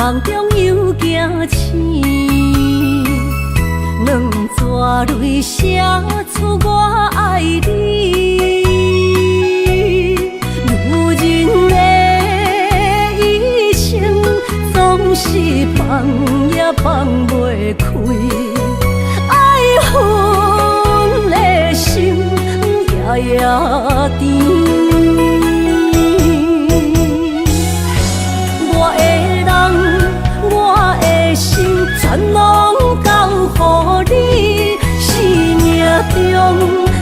梦中又惊醒，两纸泪写出我爱你。如今的一生，总是放也放袂开，爱恨的心夜夜甜。全拢交予你，生命中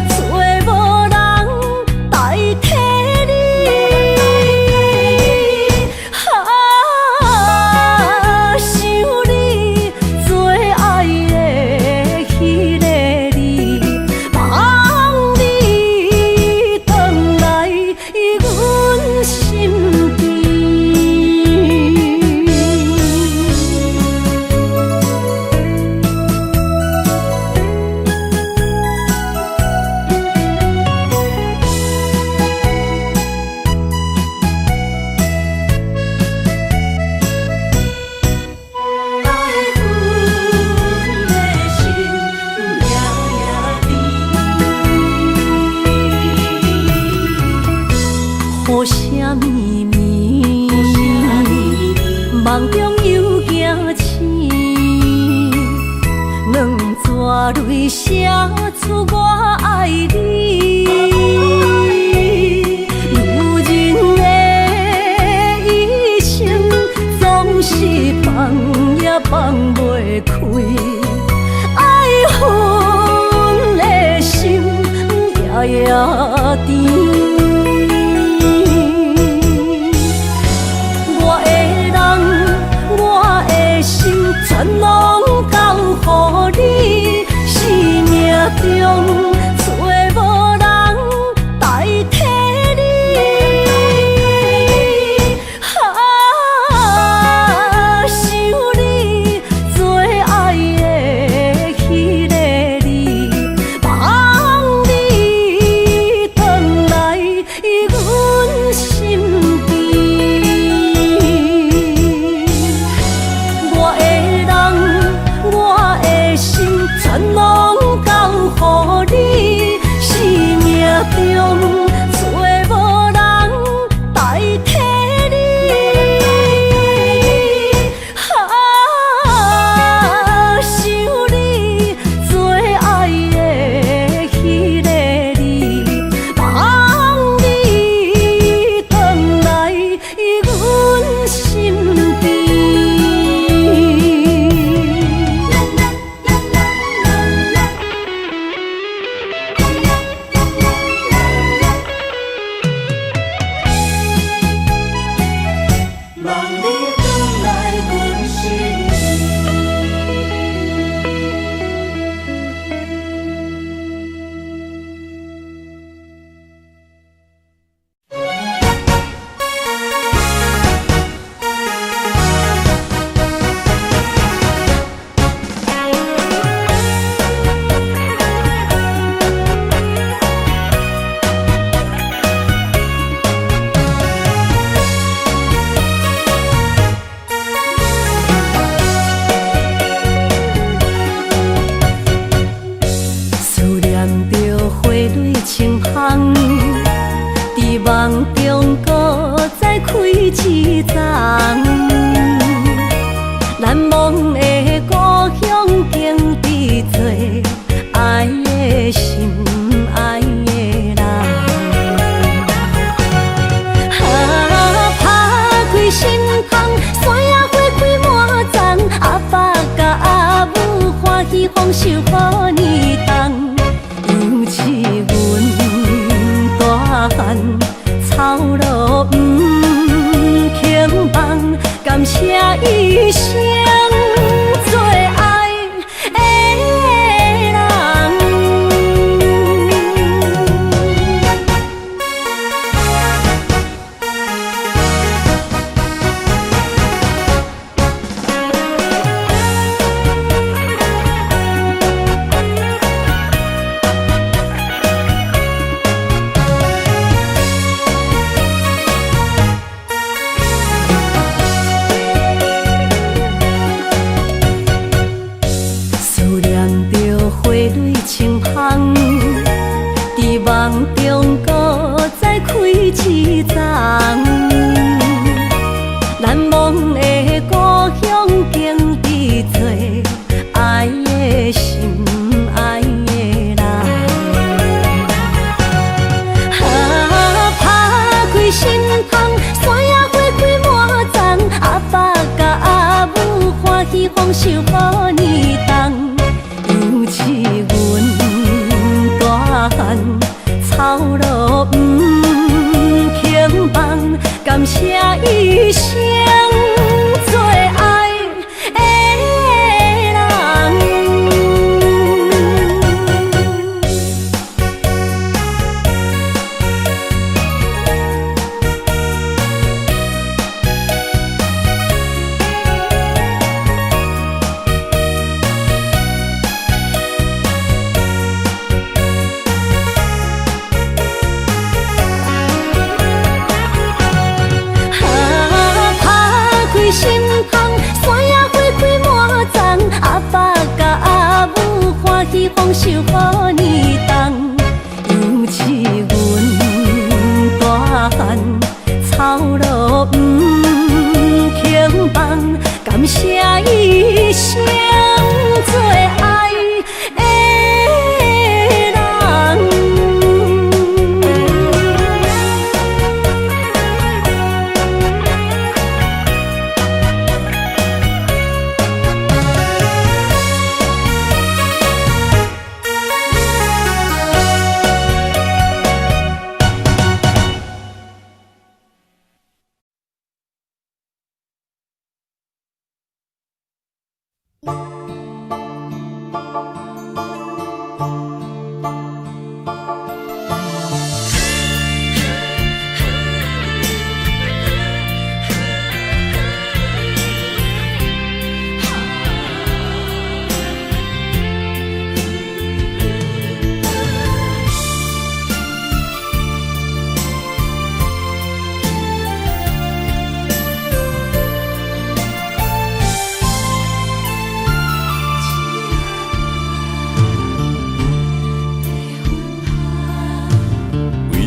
找无人代替你。想你最爱的迄个你，望你回来阮心边。雨声绵绵，梦中又惊醒，两纸泪写出我爱你。如今的一生，总是放也放袂开，爱恨的心夜夜甜。全拢交予你，生命中找无人代替你。想你最爱的迄个你，望你回来阮心边。全拢交予你，生命中找无人代替你。想你最爱的迄个你，望你回来阮心边。梦中搁再开一丛，难忘的故乡经历做爱的心爱的人。打开心窗，山野花开满丛，阿爸甲阿母欢喜丰收好年冬，尤是阮大汉。草路不轻放，感谢一生做梦中搁再开一丛，难忘的故乡经历做爱的心，爱的人。打开心窗，山野花开满丛，阿爸甲阿母欢喜丰收好年冬，尤是阮大汉草路不轻放，感谢一生做爱的人。心窗，山野花开满丛，阿爸甲阿母欢喜丰收好年冬，尤是阮大汉草路不轻放，感谢一生做爱的人。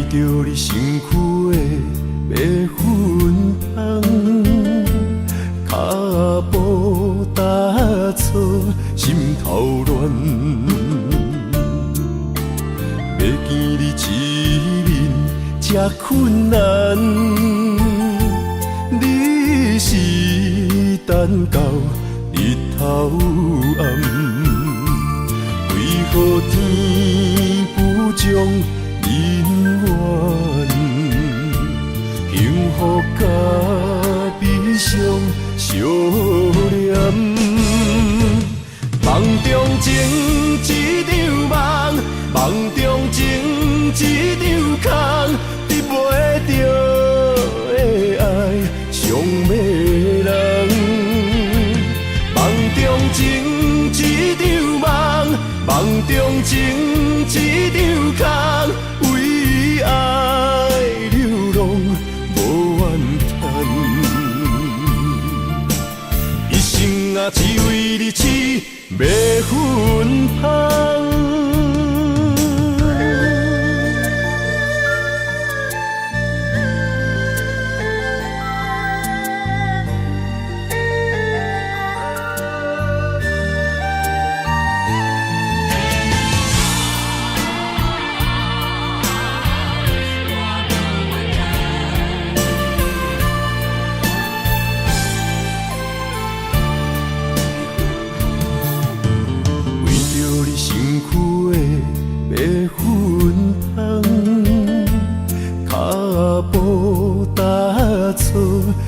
着你身躯的白粉红，脚步踏错，心头乱。要见你一面这困难，你是等到日头暗，为何天不将？人缘，幸福甲悲伤相连。梦中情一场梦，梦中情一场空，得袂着的爱上迷人。梦中情一场梦，梦中情一场空。为爱流浪无怨叹，一生啊只为你痴白粉香。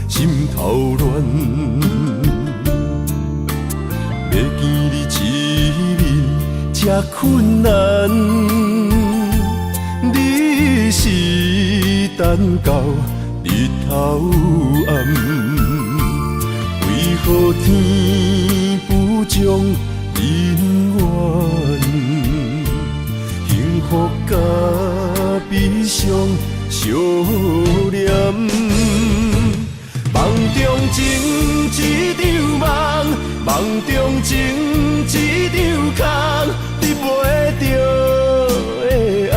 心头乱，要见你一面这困难，你是等到日头暗，为何天不将人缘，幸福甲悲伤相连？梦中情一场梦，梦中情一场空，得袂着的爱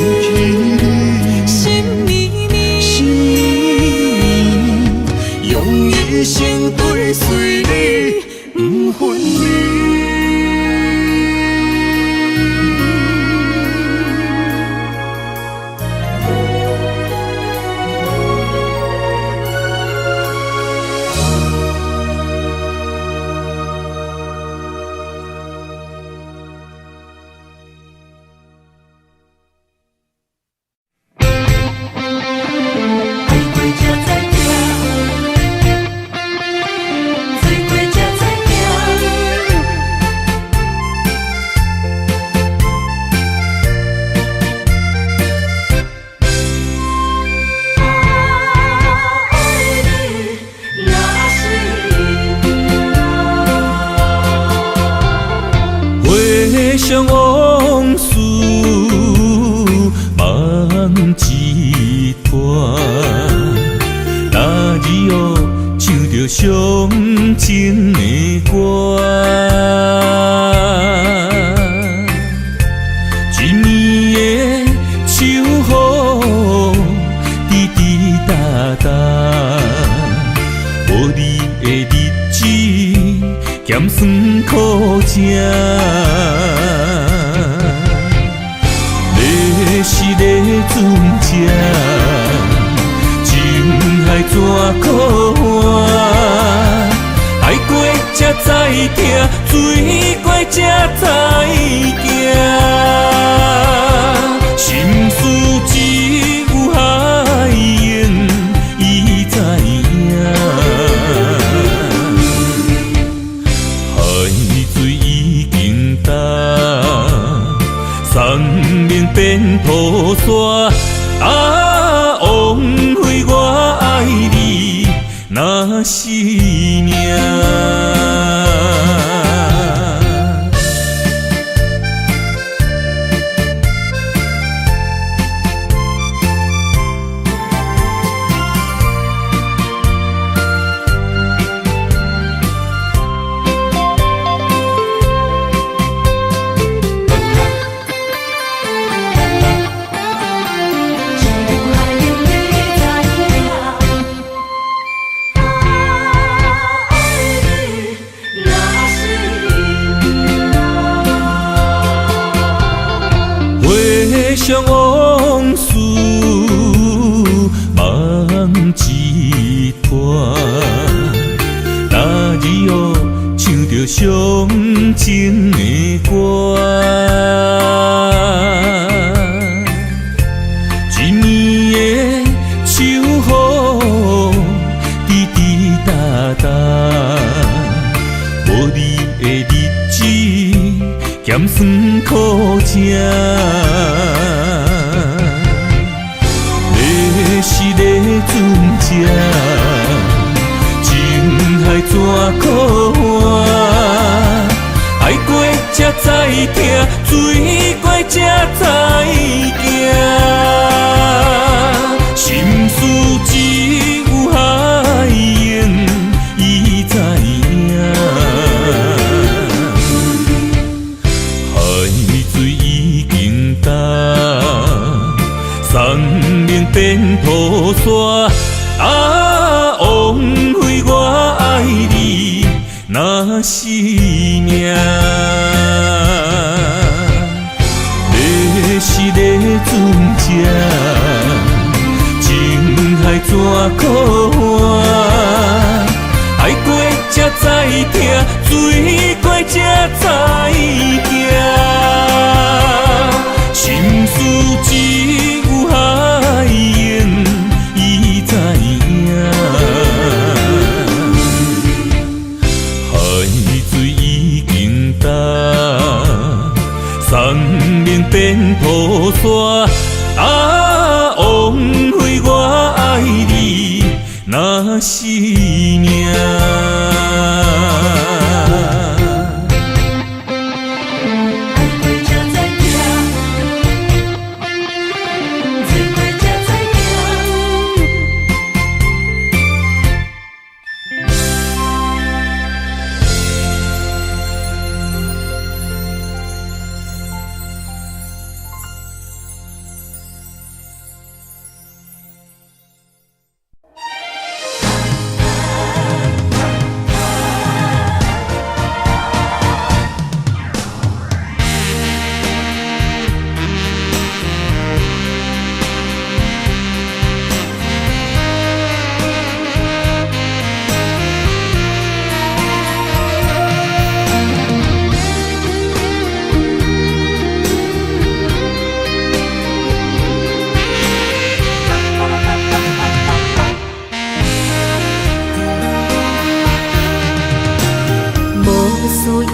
咸酸苦涩。你是咧船只，情海怎可换？爱过才知疼，水过才知行。心事只有海燕伊知影，海水已经干，送命变土沙。啊，枉费我爱你那是命。回想往事，梦一团。那日哦，唱着伤情的歌，一年的秋雨滴滴答答，无你的日子咸酸苦涩。你是咧船只，情海怎可换？爱过才知疼，水过才知行。心事只有海燕伊知影。水已经干，送命变土沙。啊，枉费我爱你那是命。你是咧船只，情海怎可换？爱过才知疼，水过才知行。心事只有海燕伊知影，海水已经干，送命变土沙。啊，枉费我爱你那是命。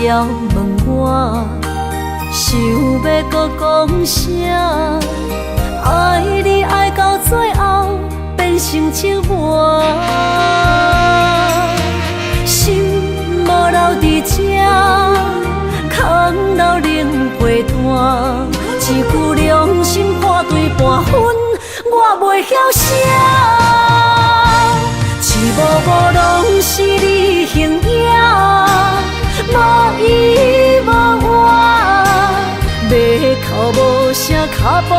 要问我，想要搁讲啥？爱你爱到最后变成寂寞，心无留伫这，空留冷陪伴。一句良心半对半分，我袂晓写。一幕幕拢是你形影。无依无我，要哭无声，脚步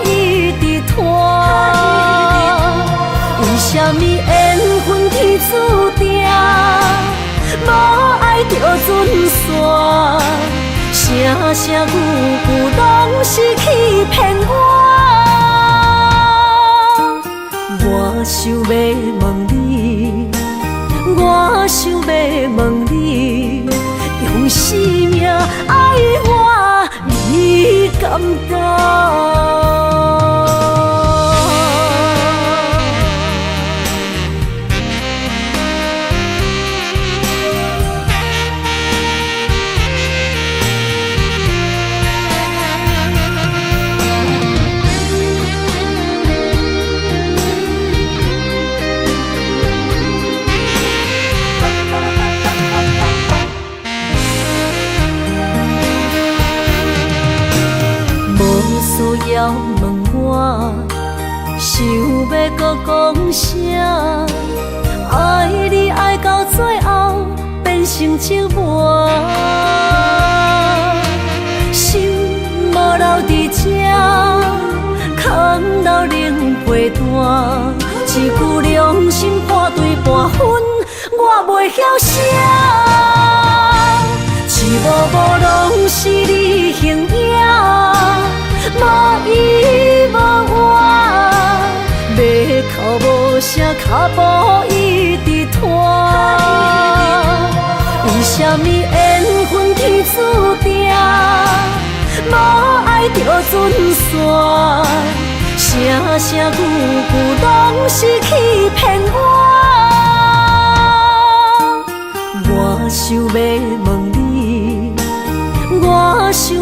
一直拖。为什么缘分天注定，无爱就准线，声声句句拢是欺骗我。我想要问你，我想要问你，用生命爱我，你敢敢？要问我，想要搁讲啥？爱你爱到最后变成寂寞，心无留伫这，空留冷陪伴。一句良心半对半分，我袂晓写。一幕幕拢是你形影。无依无我，要哭无声，脚步一直拖。为什么缘分天注定，无爱就准线？声声句句拢是欺骗我。我想要问你，我想要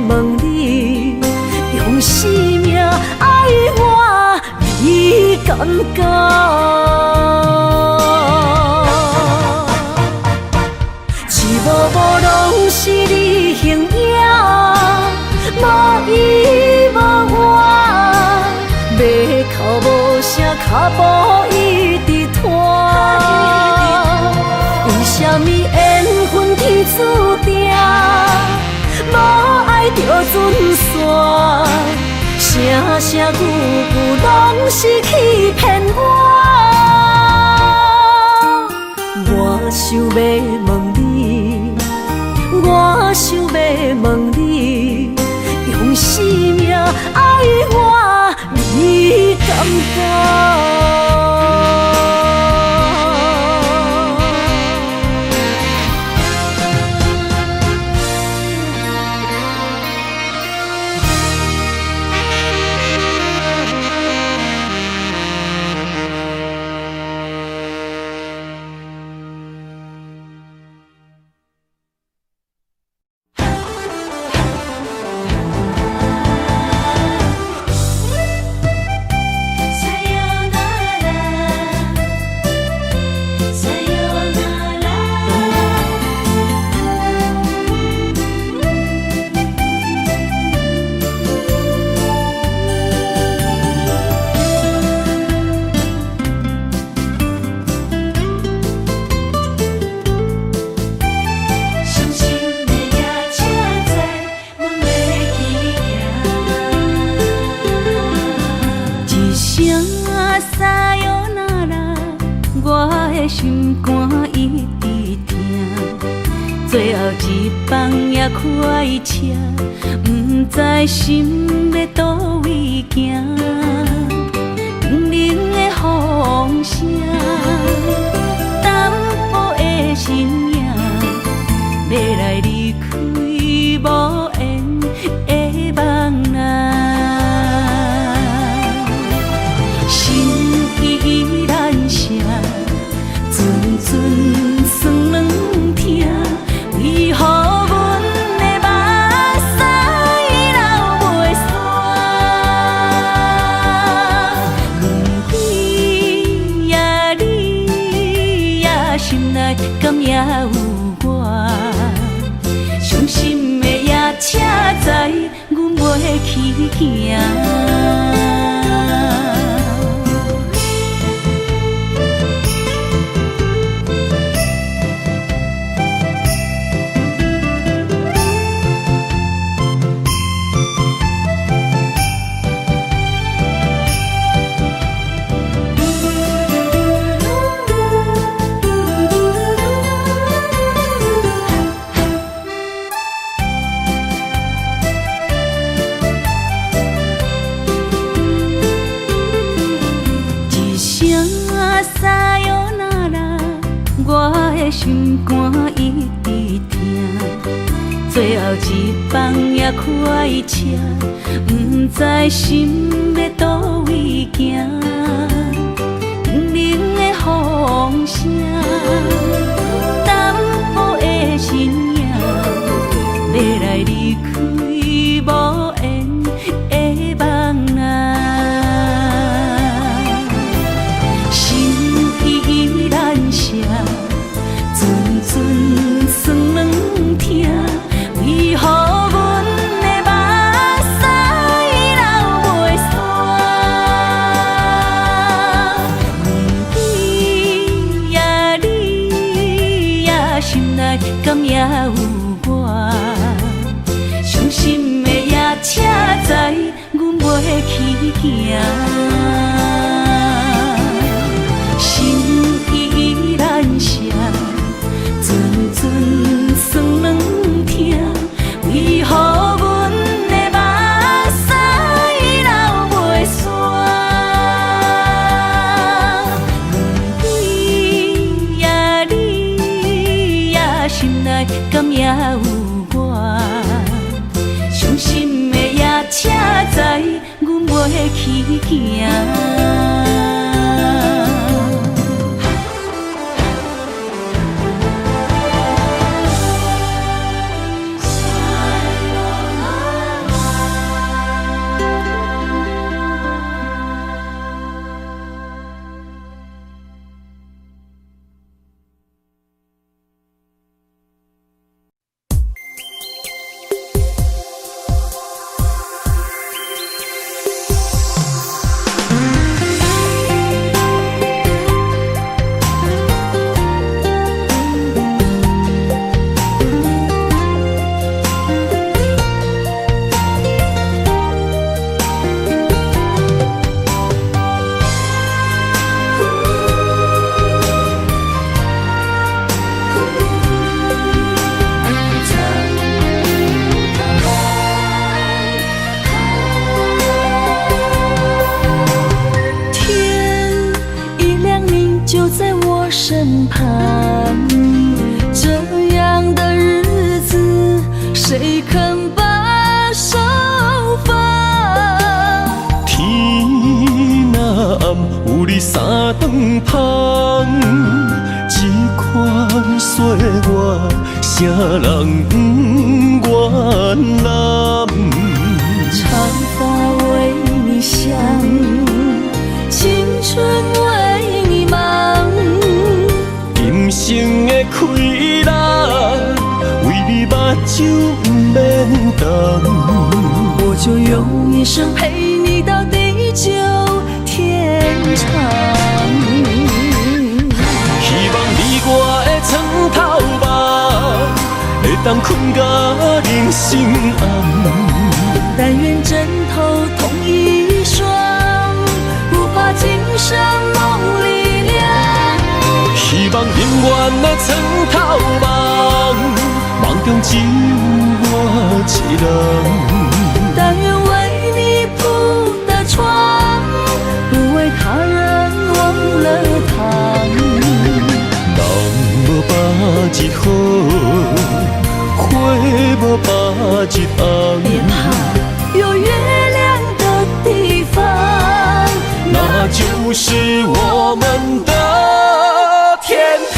问你。用生命爱我，你敢敢？一幕幕拢是你形影，无依无我，要哭无声，脚步一直拖。为什么缘分天注定？无爱就准线，声声句句拢是欺骗我。我想要问你，我想要问你，用生命爱我，你敢敢？心肝一直疼，最后一放也开车，不知心要倒位行。冷冷的风声，淡薄的身影，要来离开无缘的梦啊，心依然舍。阵酸软疼，为何阮的目屎流袂煞？轮回呀，你呀，心内敢也有我？伤心的夜车载，阮袂去行。撒哟那拉，我的心肝一直疼。最后一棒也开车，不知心要倒位行。冷冷的风声，淡薄的身影，要来离开无缘的梦啊。心依然舍，阵阵酸软疼。为何阮的目屎流袂煞？问天你呀，心内敢也有我？伤心的夜车载，阮袂去行。心依然舍，阵阵酸软疼。为何阮的目屎流袂煞？问天你呀，心内敢也有我？伤心的夜车载，阮袂去行。身旁，这样的日子，谁肯把手放？天若暗，有你三顿香，这款岁月，啥人不愿揽？长发为你香，青春为你忙。今生的快乐，为你目睭不免干。我就用一生陪你到地久天长。希望你我的床头梦，会当困到人生暗。但愿枕头同一双，不怕今生梦里凉。希望永远的床头梦，梦中只有我一人。但愿为你铺的床，不为他人忘了躺。人无百日好，花无百日红。别怕，有月亮的地方，那就是我们的天堂。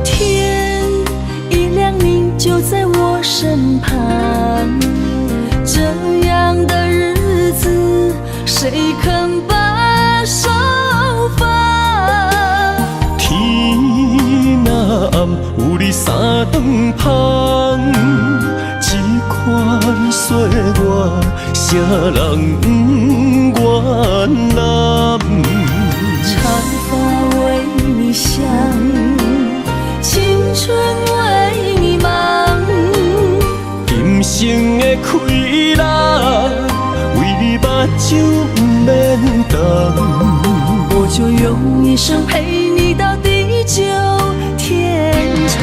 天一亮，你就在我身旁。这样的日子，谁肯把手放？天若暗，有你三顿香，这款岁月，啥人不愿揽？长发为你香，青春为你忙。今生的快乐，为你目就不免等。我就用一生陪你到地久天长。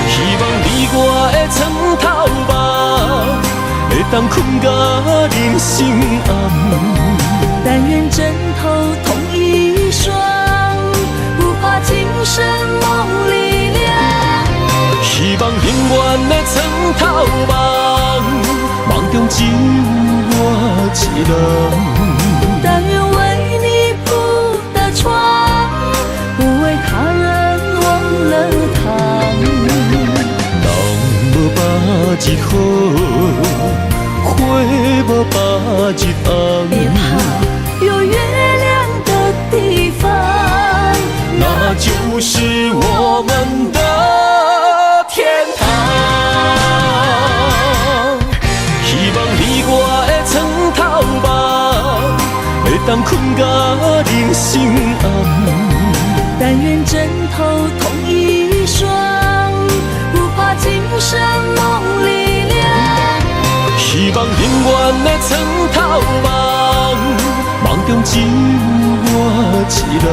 希望你我的床头梦，会当困甲人生暗。但愿枕头同一双，不怕今生梦里凉。希望永远的床头梦，梦中只有我一人。但愿为你铺的床，不为他人忘了躺。人无百日好，花无百日红。别怕有月亮的地方，那就是我们的天堂。希望你我的床头梦，会当困甲人生暗。但愿枕头同一双，不怕今生梦里凉。希望永远的床头梦，梦中只有我一人。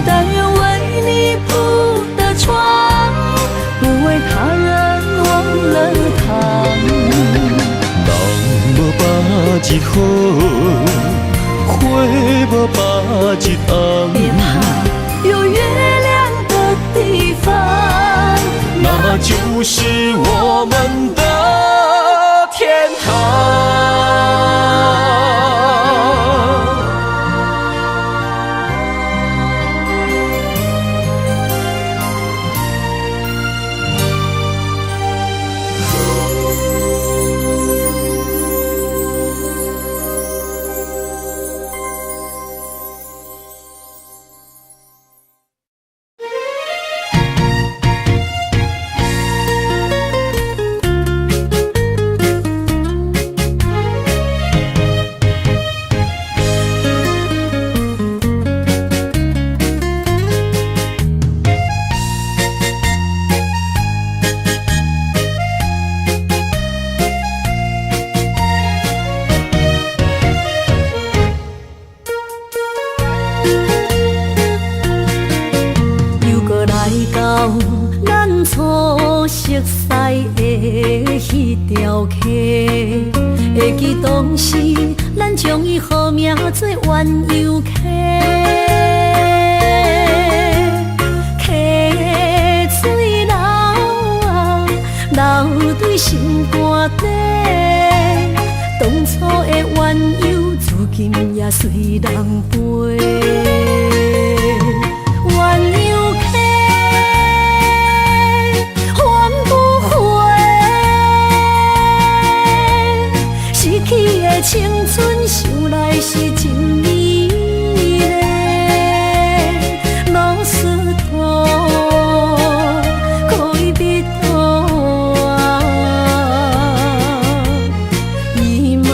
但愿为你铺的床，不为他人忘了躺。人无百日好，花无百日红。别怕有月亮的地方，那就是我们的天堂。迄条溪，会记当时咱将伊号名做鸳鸯溪。溪水流啊，流对心肝底。当初的鸳鸯，如今也随人飞。鸳鸯溪。青春想来是真美丽，老师徒可以比多啊，伊嘛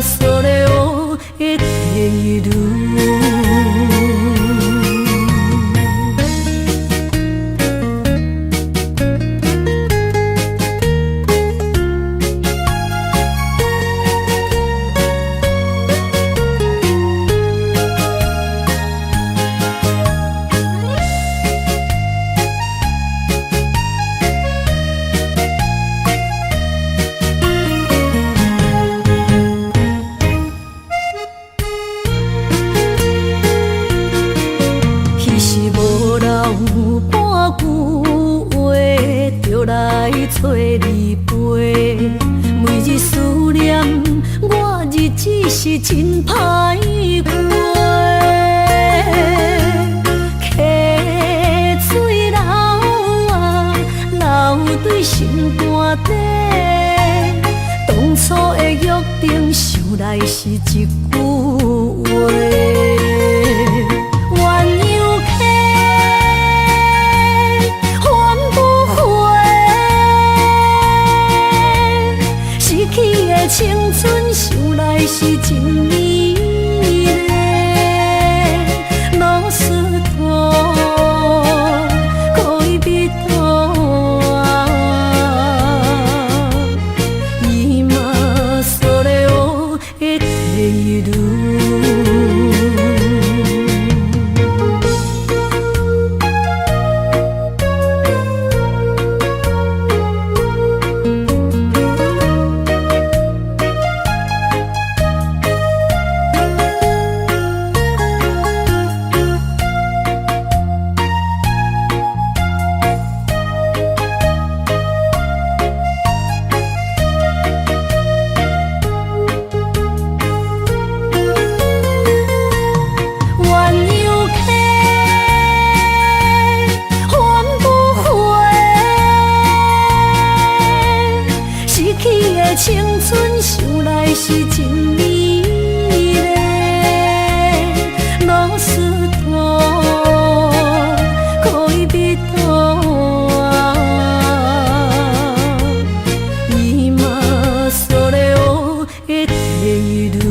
所了的地路。找你陪，每日思念，我日子是真歹过。溪水流啊，流对心肝底。当初的约定，想来是一句话。青春想来是真美丽，老师徒可以比多啊，伊嘛青春想来是真美丽，老师徒可以比多啊，你嘛所了的地路。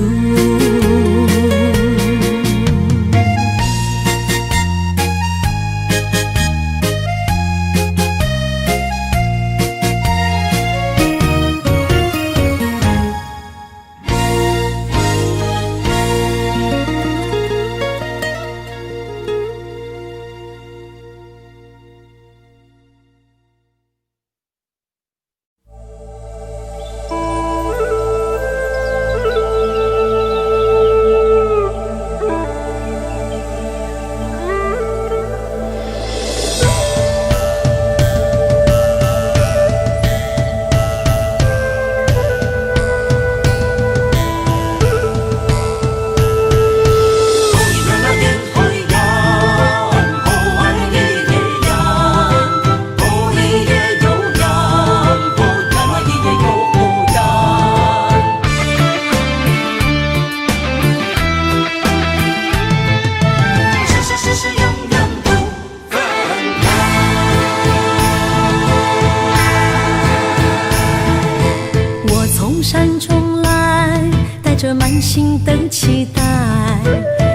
山中来，带着满心的期待，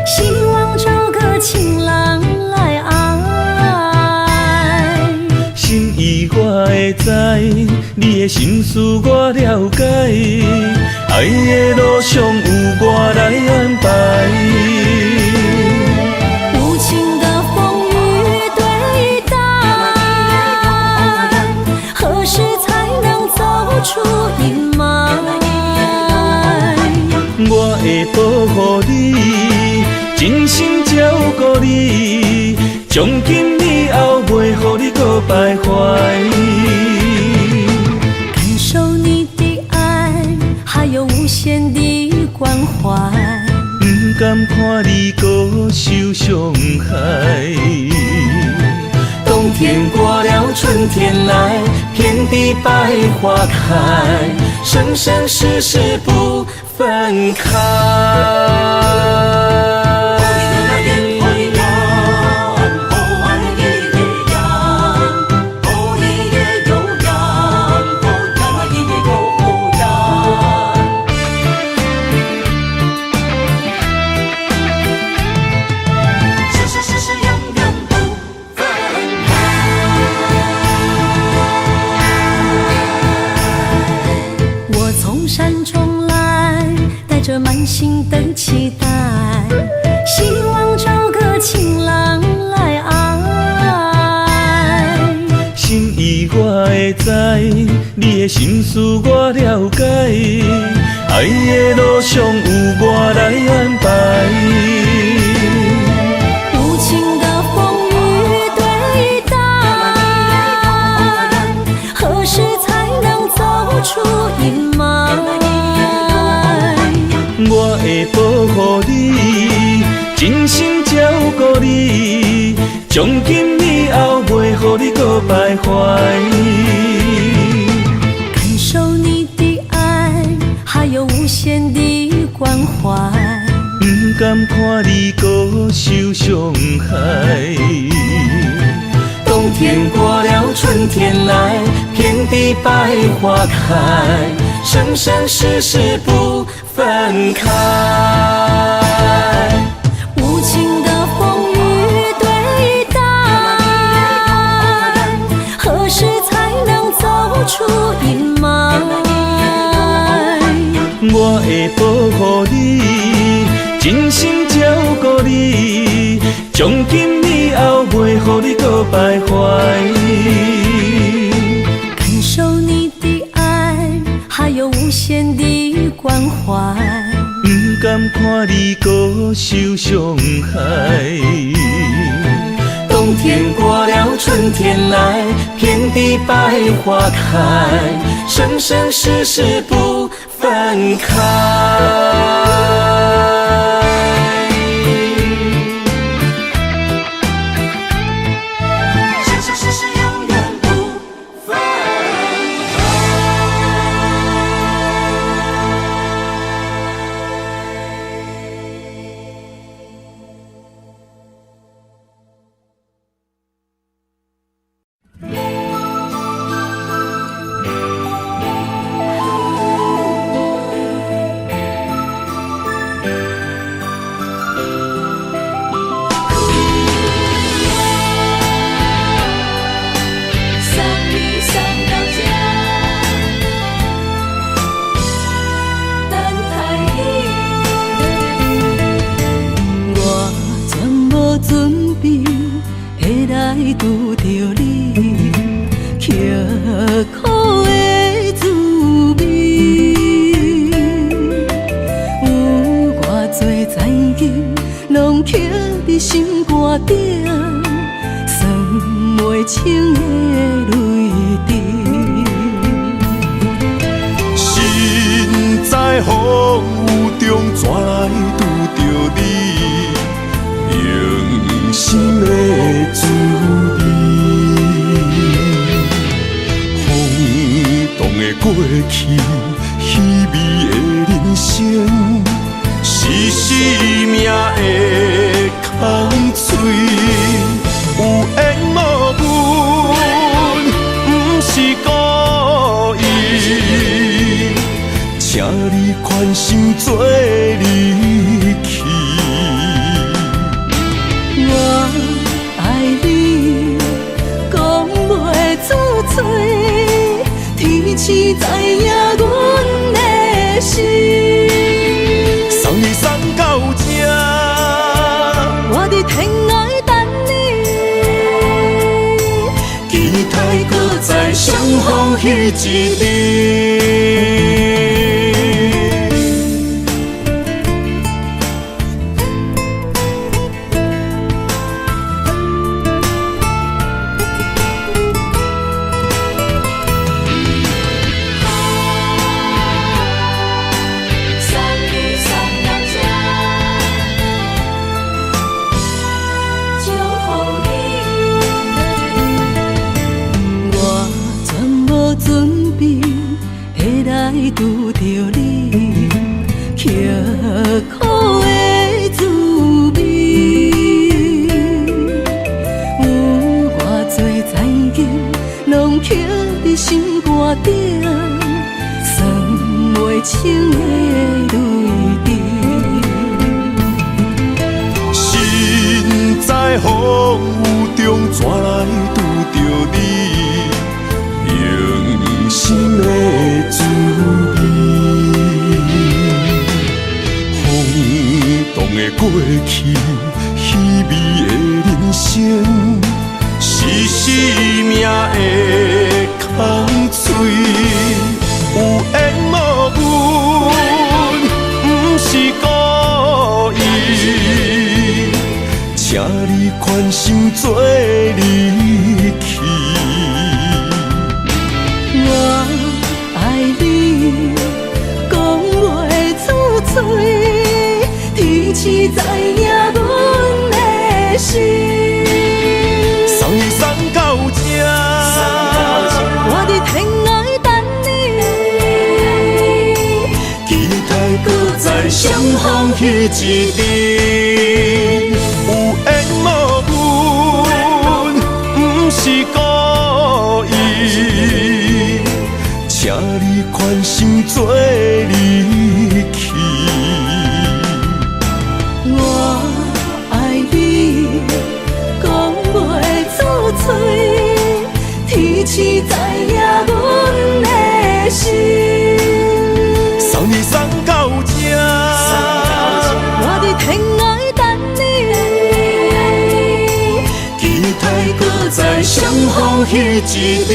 希望找个情郎来爱。心意我会知，你的心思我了解，爱的路上有我来安排。无情的风雨对待，何时才能走出阴霾？我会保护你，真心照顾你，从今以后袂予你搁徘徊。感受你的爱，还有无限的关怀，不甘看你搁受伤害。冬天过了，春天来，遍地百花开，生生世世不分开。山中来，带着满心的期待，希望找个情郎来爱。心意我会知，你的心思我了解，爱的路上有我来安排。无情的风雨对待，何时才能走出阴霾？我会保护你，真心照顾你，从今以后袂予你搁徘徊。感受你的爱，还有无限的关怀，不甘看你搁受伤害。冬天过了，春天来，遍地百花开，生生世世不分开。无情的风雨对待，何时才能走出阴霾？我会保护你，真心照顾你，从今以后袂予你搁徘徊。感受你的爱，还有无限的关怀，不甘看你搁受伤害。冬天过了，春天来，遍地百花开，生生世世不分开。生生世世永远不分开。怎来拄着你用心的滋味？风动的过去，稀微的人生，是生命的空嘴，有缘无分，不是故意，请你宽心做离去。我爱你，讲袂出嘴，天赐知影阮的心。送你送到这，我伫天涯等你，期待搁再相逢彼一日。拄着你刻苦的滋味，有偌多灾境，拢刻伫心肝顶，算袂清的泪滴。身在风雨中，怎来拄着你用心的滋味？风动的过去，稀微的人生，是生命的空嘴，有缘无分，不是故意，请你宽心做离去。我爱你，讲袂出嘴，天赐知影阮的心。送你送到这，我伫天涯等你，期待搁再相逢彼一日。有缘无分，不是故意，请你宽心做离去。我爱你，讲袂出嘴，天赐知影阮的心。送你送到这，我伫天涯等你，期待搁再相逢彼一日。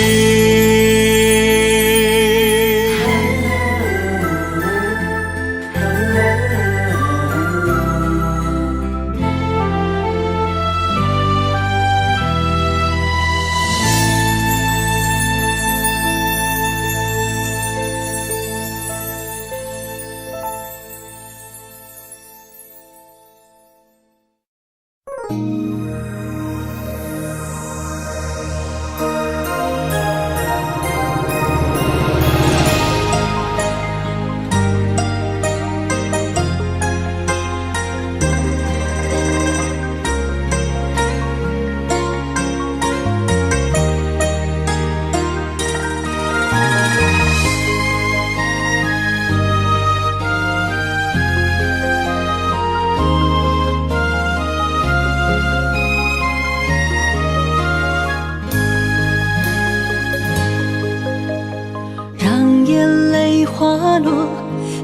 花落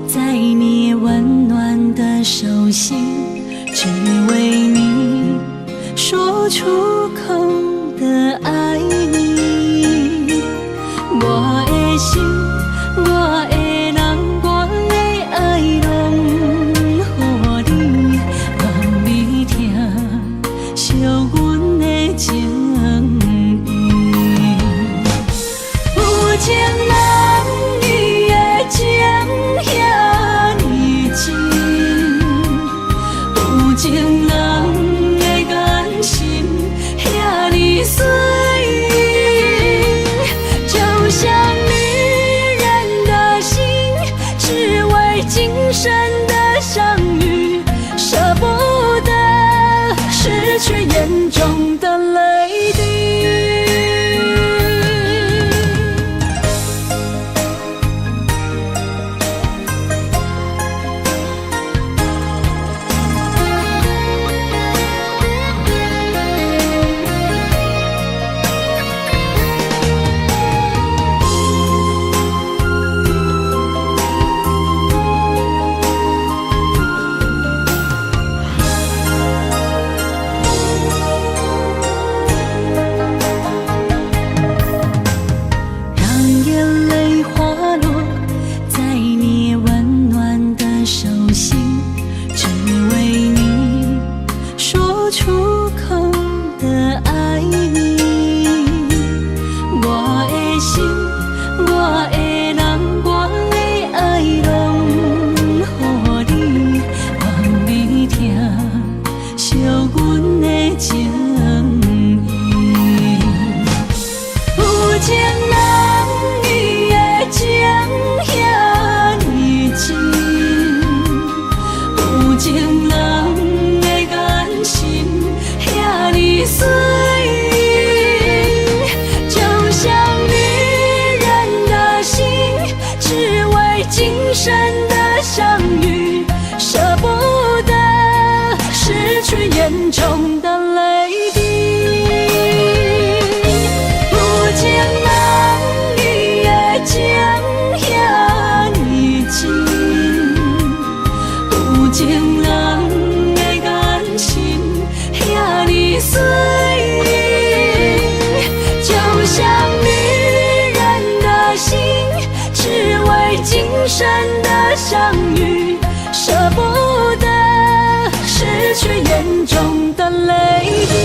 在你温暖的手心，只为你说出口的爱你。我的心，我的人，我的爱拢予你，望你听惜阮的情意。有情人。情遐尼真，生的相遇，舍不得失去眼中的泪滴。眼中的泪滴，有情人伊的情遐尼真，有情人的眼神遐尼水，就像女人的心，只为今生的相遇，舍不得失去眼中的泪滴。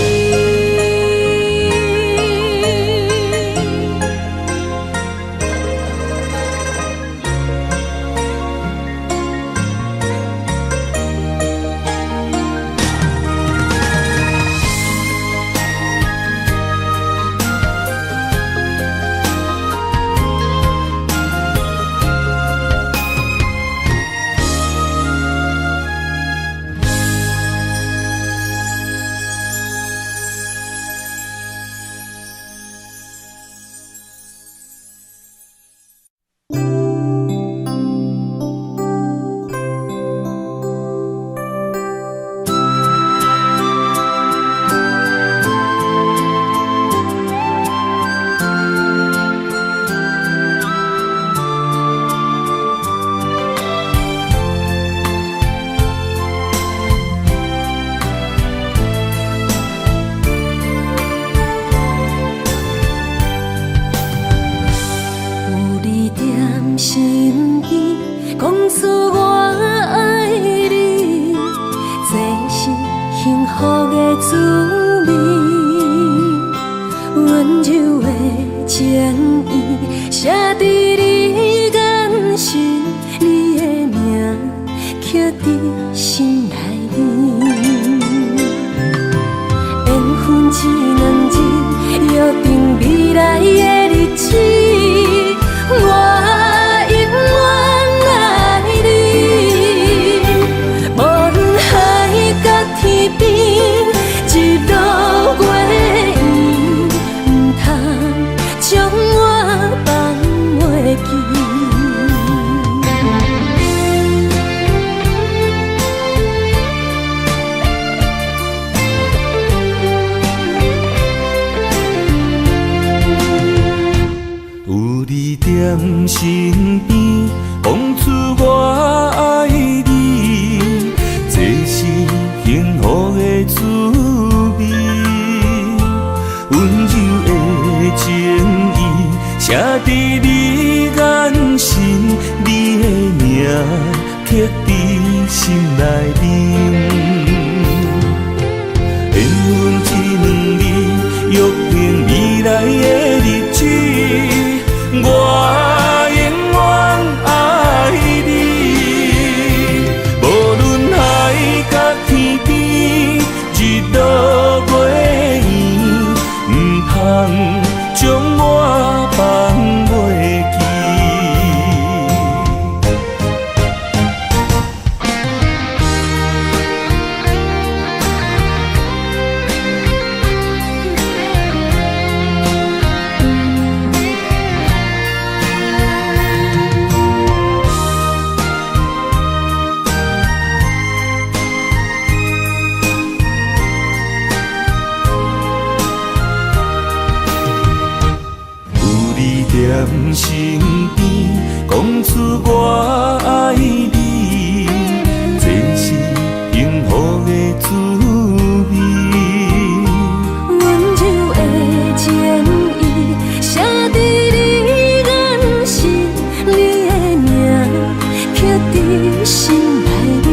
身边讲出我爱你，这是幸福的滋味。温柔的情意写在你眼神，你的名刻在心内面。缘分一两日，约定未来的日子。我身边讲出我爱你，这是幸福的滋味。温柔的情意写在你眼神，你的名刻在心内面。缘分一两日，约定未来的日子。我永远爱你，无论海角天边，日落月圆，不通将我放袂记。我爱你，这是幸福的滋味。温柔的情意写在你眼心，你的名刻在心内面。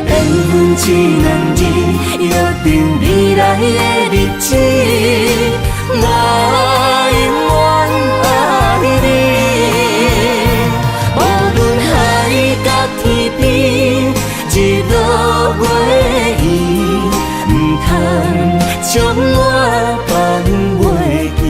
缘分一两字，约定未来的日子。我永远爱你，无论海角天边，日落月圆，不通将我放袂记。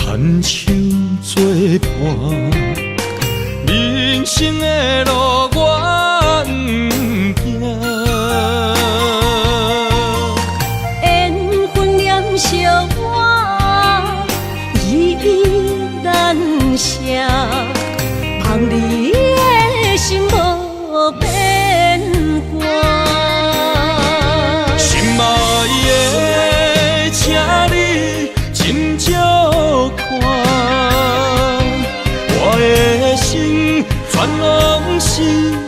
牵手作伴，人生的路我不惊。缘分念相我，依依难舍，望你的心无变卦。心爱的，请你斟酌看，我的心全拢是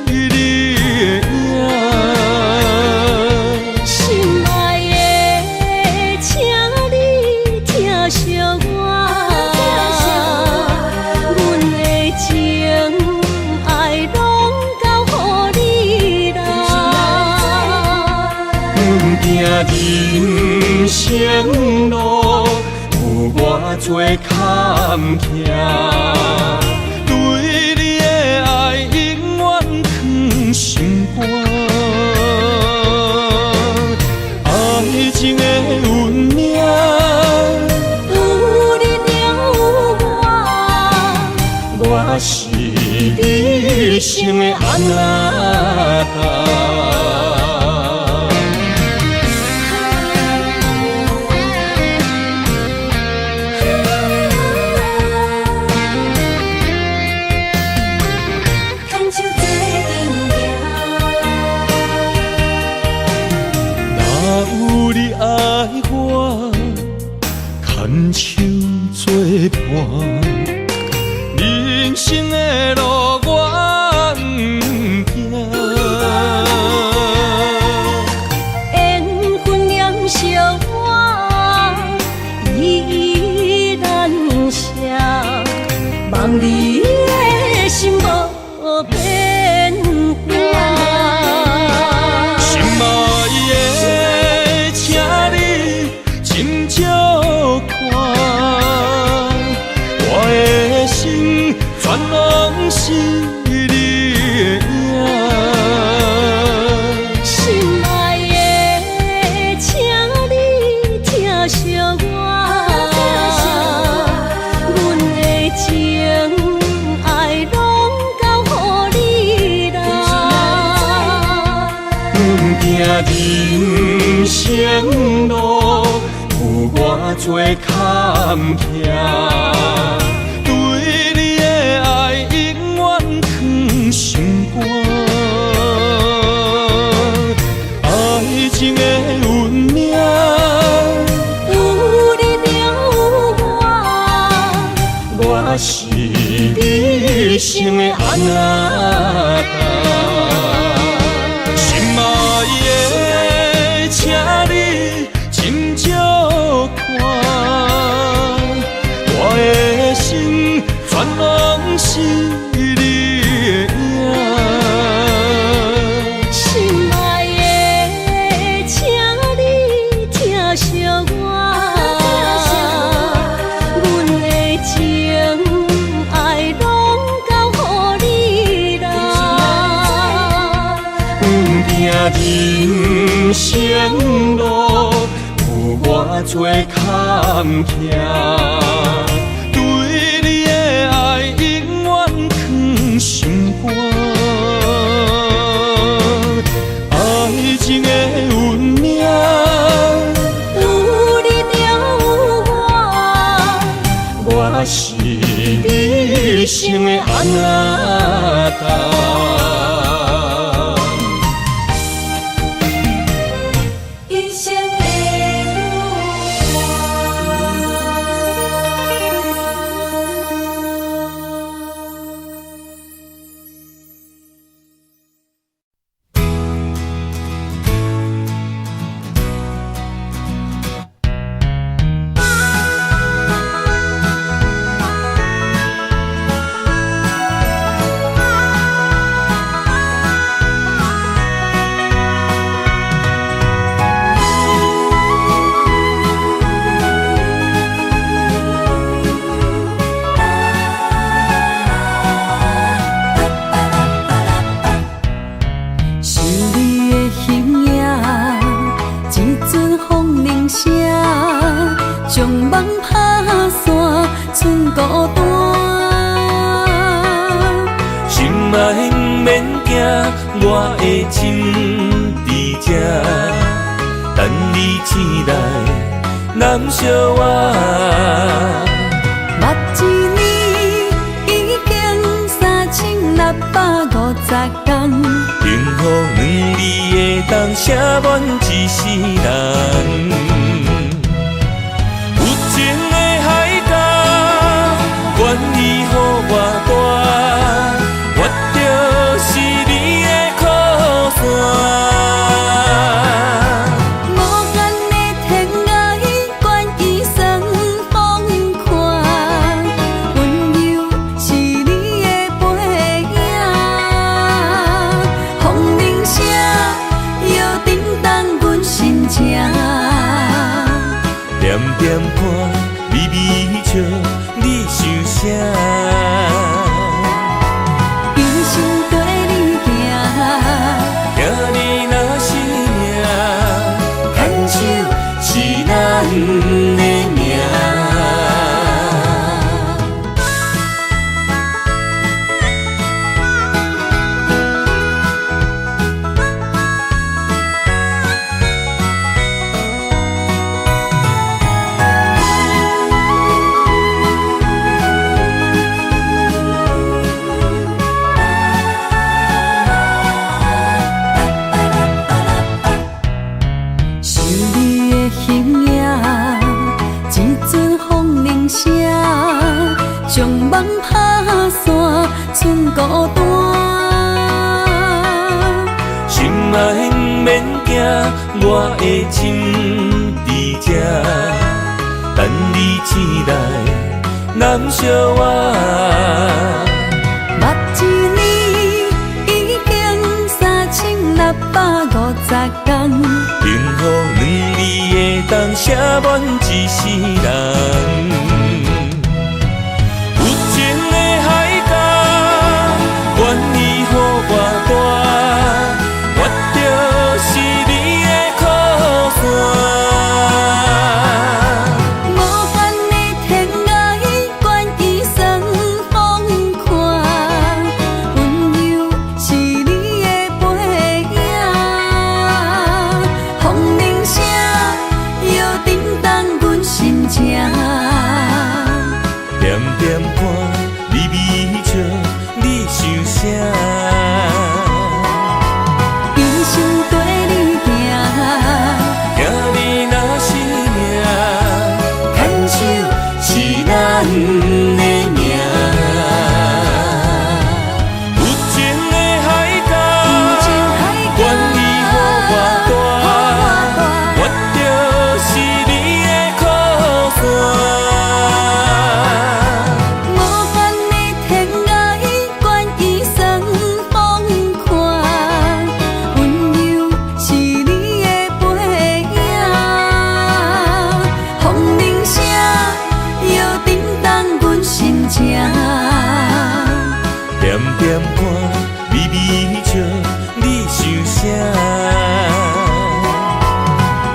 你的影。心爱的，请你疼惜我，阮的情爱拢交予你啦。行人生路有偌多坎坷，对你的爱永远藏心肝。爱情的运命，有你有我，我是你生的安那达。有你爱我，牵手作伴，人生的路我不惊。缘分念相我，依依难舍，望你的心无变卦。心爱的，请你斟酌看，我的心全拢是你的影。心爱的，请你疼惜我，阮的情爱拢交予你啦。人生路有偌多坎坷，对你的爱永远藏心肝。爱情的运命，有你有我，我是你生的安那达。心爱的，生路有偌多坎坷，对你的爱永远藏心肝。爱情的运命，有你就有我，我是你生的阿达。一生的想你的形影，一阵风铃声，将梦打散，剩孤单。心爱不免惊，我的心伫这，等你醒来，难相我。目一年已经3650天，幸福两字的冬，写满一世人。有情的海角，愿意予我大，我就是你的靠山。无限的天涯，愿意算风看，温柔是你的背影。风铃声摇叮当阮心情，点点看，微微笑，你想啥？一生跟你行，听你若是命，牵手是咱的命。想你的形影，一阵风铃声，将梦打散，剩孤单。心爱不免惊，我的心伫这，等你醒来，难相我。目一年已经3650天，幸福两字的冬，写满一世人。有情的海角，愿意予我大，我就是你的靠山。无限的天涯，愿意算风看，温柔是你的背影。风铃声摇叮当阮心情。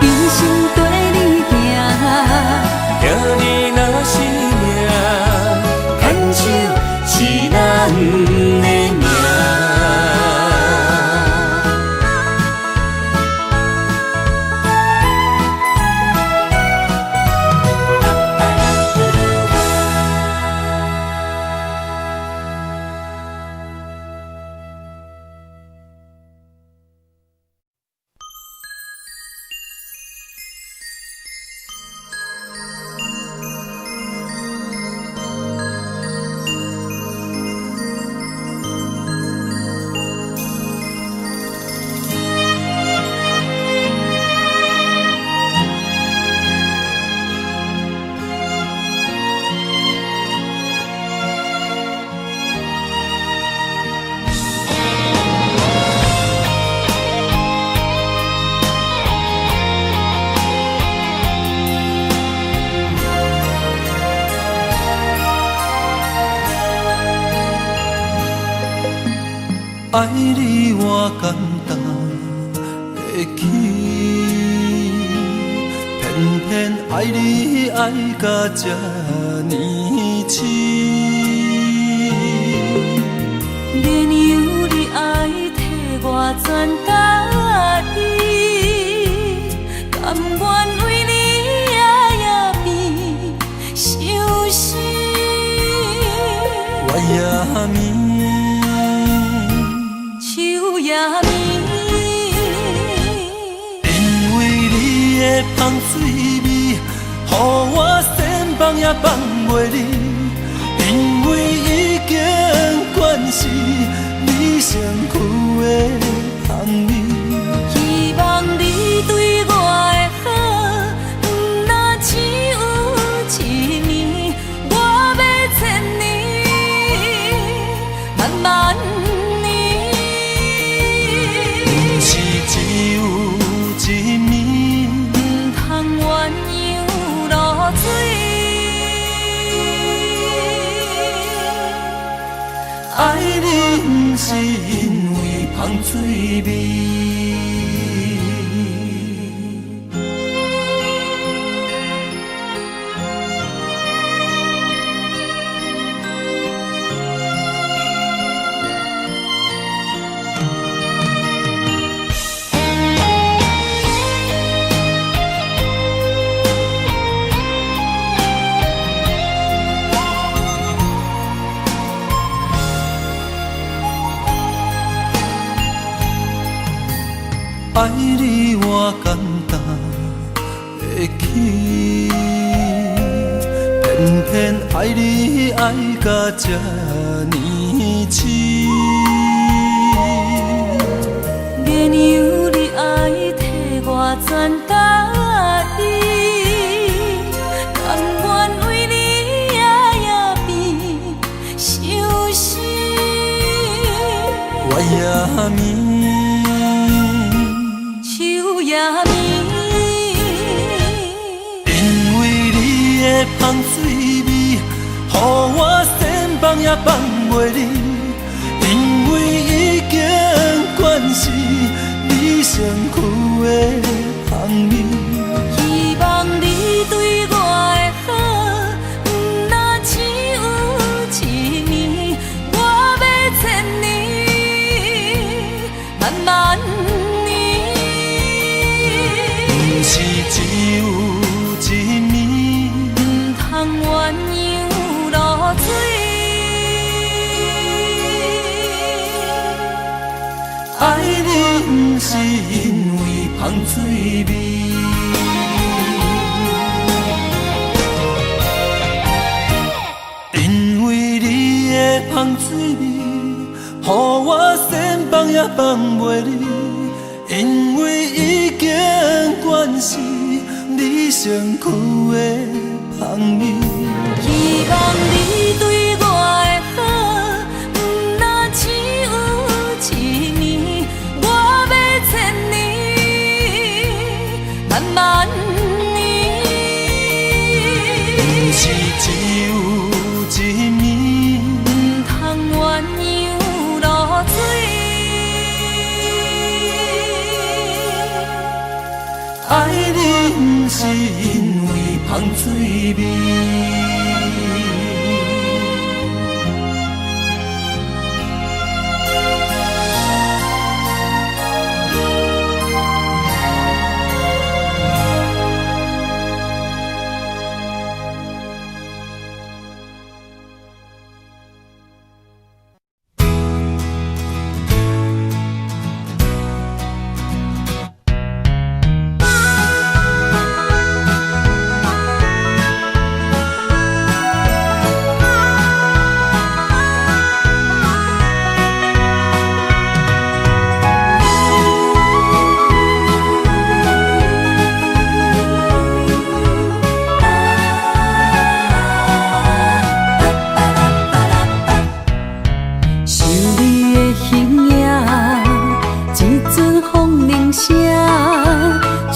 真心跟你行。兄弟若是命，牵手是咱的命。爱你我简单会起，偏偏爱你爱到这呢深。免由你爱替我全家己，甘愿为你夜眠伤心。我也眠。因为你的香水味，予我先放也放袂离。因为已经惯是你身躯的香味。希望你对我的好，不若只有一年，我要千年，慢慢。爱你不是因为香水味。爱你我简单会起，偏偏爱你爱到这呢深。免由你爱替我全家己，甘愿为你夜眠伤心。我也眠。因为你的香水味，予我先放也放袂离。因为已经惯是你身躯的香味。希望你对我的好，不若只有一年，我要千年，慢慢。是只有一年，不通鸳鸯落水。爱你不是因为香水味，因为你的香水味，予我先放也放袂离。因为已经惯是你身躯的香味。希望你对我的好，不若只有一年，我要千年，慢慢年。不是只有一年，不通鸳鸯落水。爱你是因为芳水味。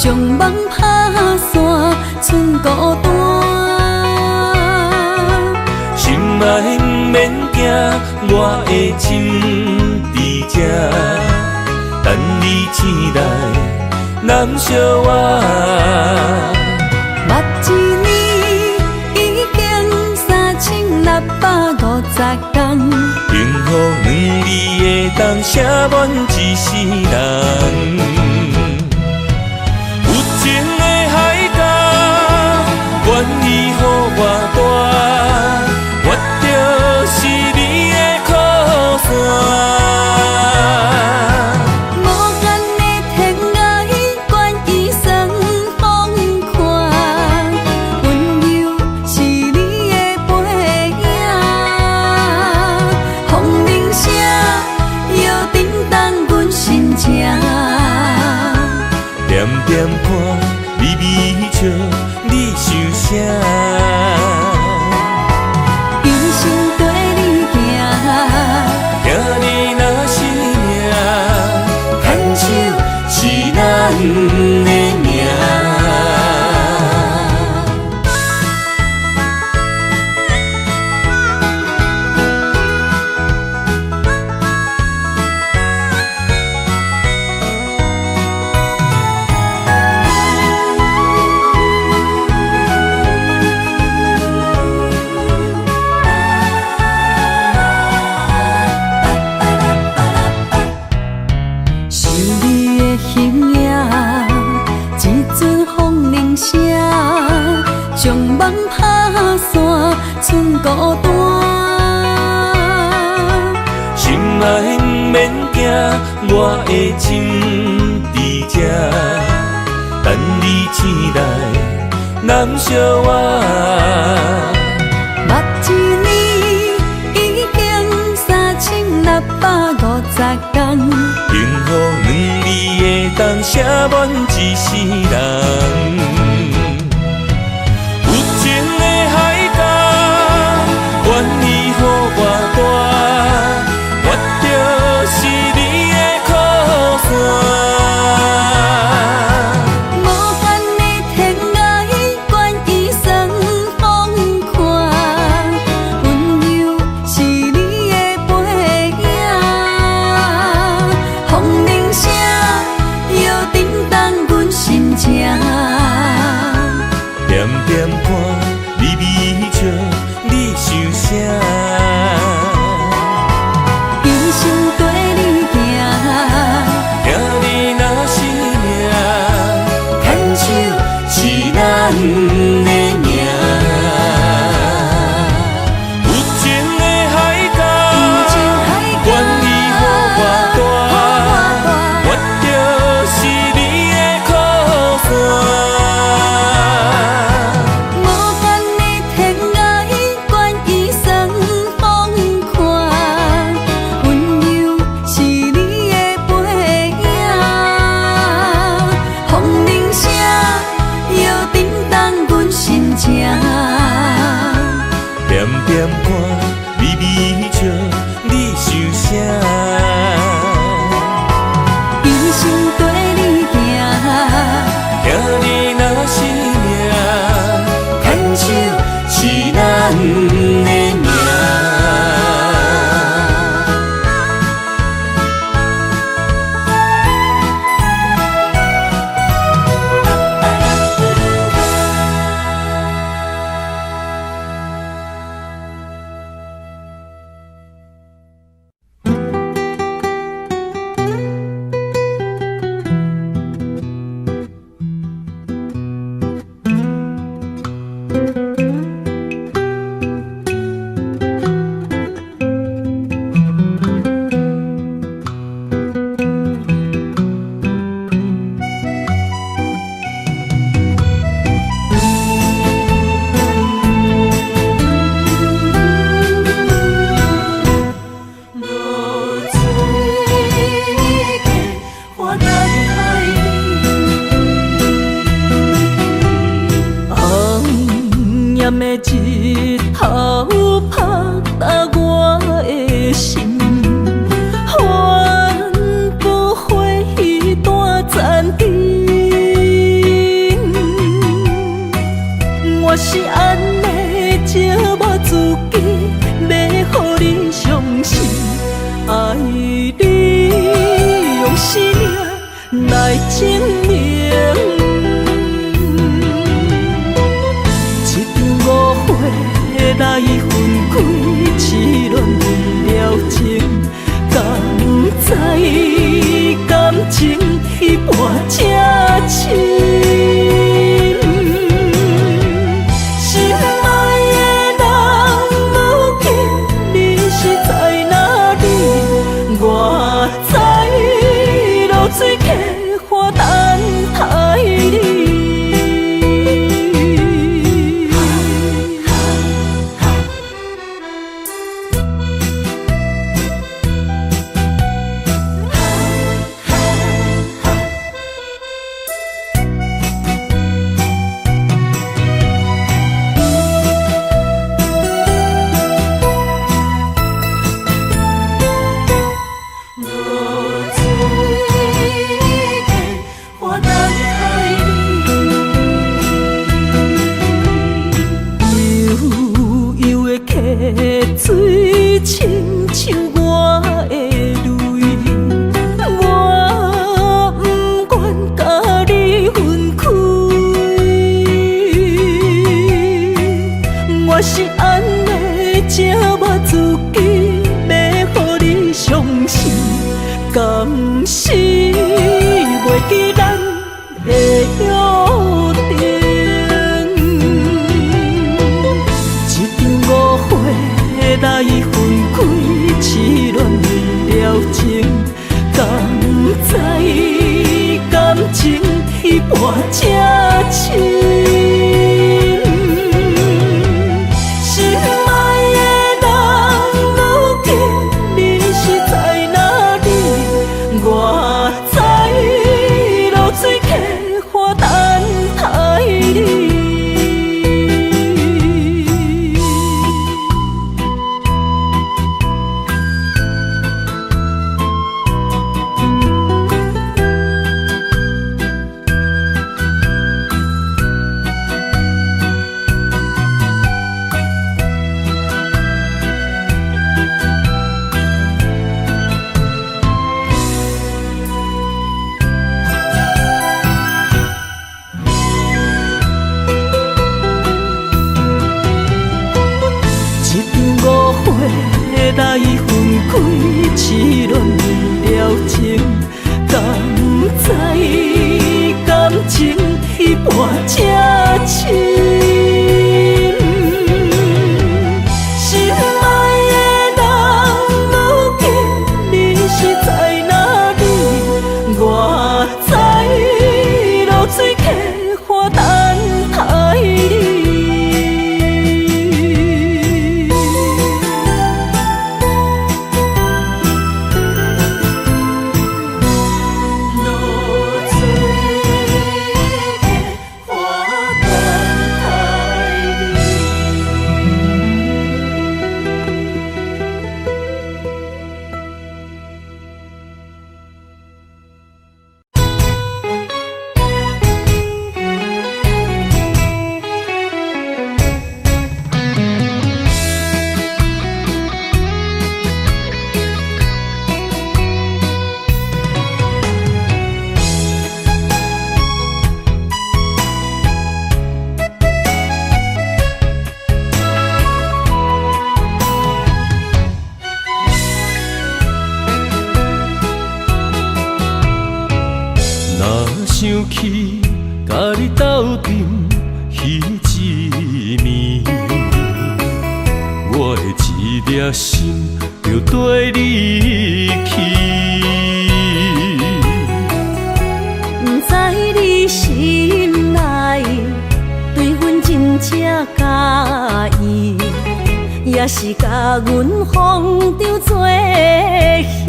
将梦拍散，剩孤单。心爱不免惊，我的心伫这，等你醒来，难相我。目一年已经3650天，幸福两字的当写满一世人。情的海角，愿意予我大，我就是你的靠山。无间的天涯，愿意算风看，温柔是你的背影。风铃声，摇叮当阮心情。点点看，微微笑，你想啥？一生跟你行，行你若是命，牵手是咱的命。将梦拍散，剩孤单。心爱不免惊，我的心伫这，等你醒来，难相我。目一年已经3650天，幸福两字的当写满一世人。愿意予我大，我就是你的靠山。无间的天涯，愿意算风看，温柔是你的背影。风铃声，摇叮当阮心情。点点看，微微笑，你想啥？一生跟你行，行你若是命，牵手是咱的命。有情的海角，愿意予我大，我就是你的靠山。风铃声，摇叮当。是安尼寂寞自己，要互你相信，爱你用生命来证明。一场误会来分开，痴恋为了情，敢知感情一半才深。水客花等待你。水亲像我的泪，我不愿甲你分开。我是安尼寂寞自己，要互你相信，敢是袂记咱的约定。来分开，痴恋为了情，敢知感情一半才深。心爱的人，如今你是在哪里？我在流水客花等待你。来分开，痴恋为了情，敢知感情一半才深。心爱的人，如今你是在哪里？我在流水客花等待你。想起甲你斗阵彼一暝，我的一粒心就跟你去。不知你心内对阮真正介意，也是甲阮放着做戏。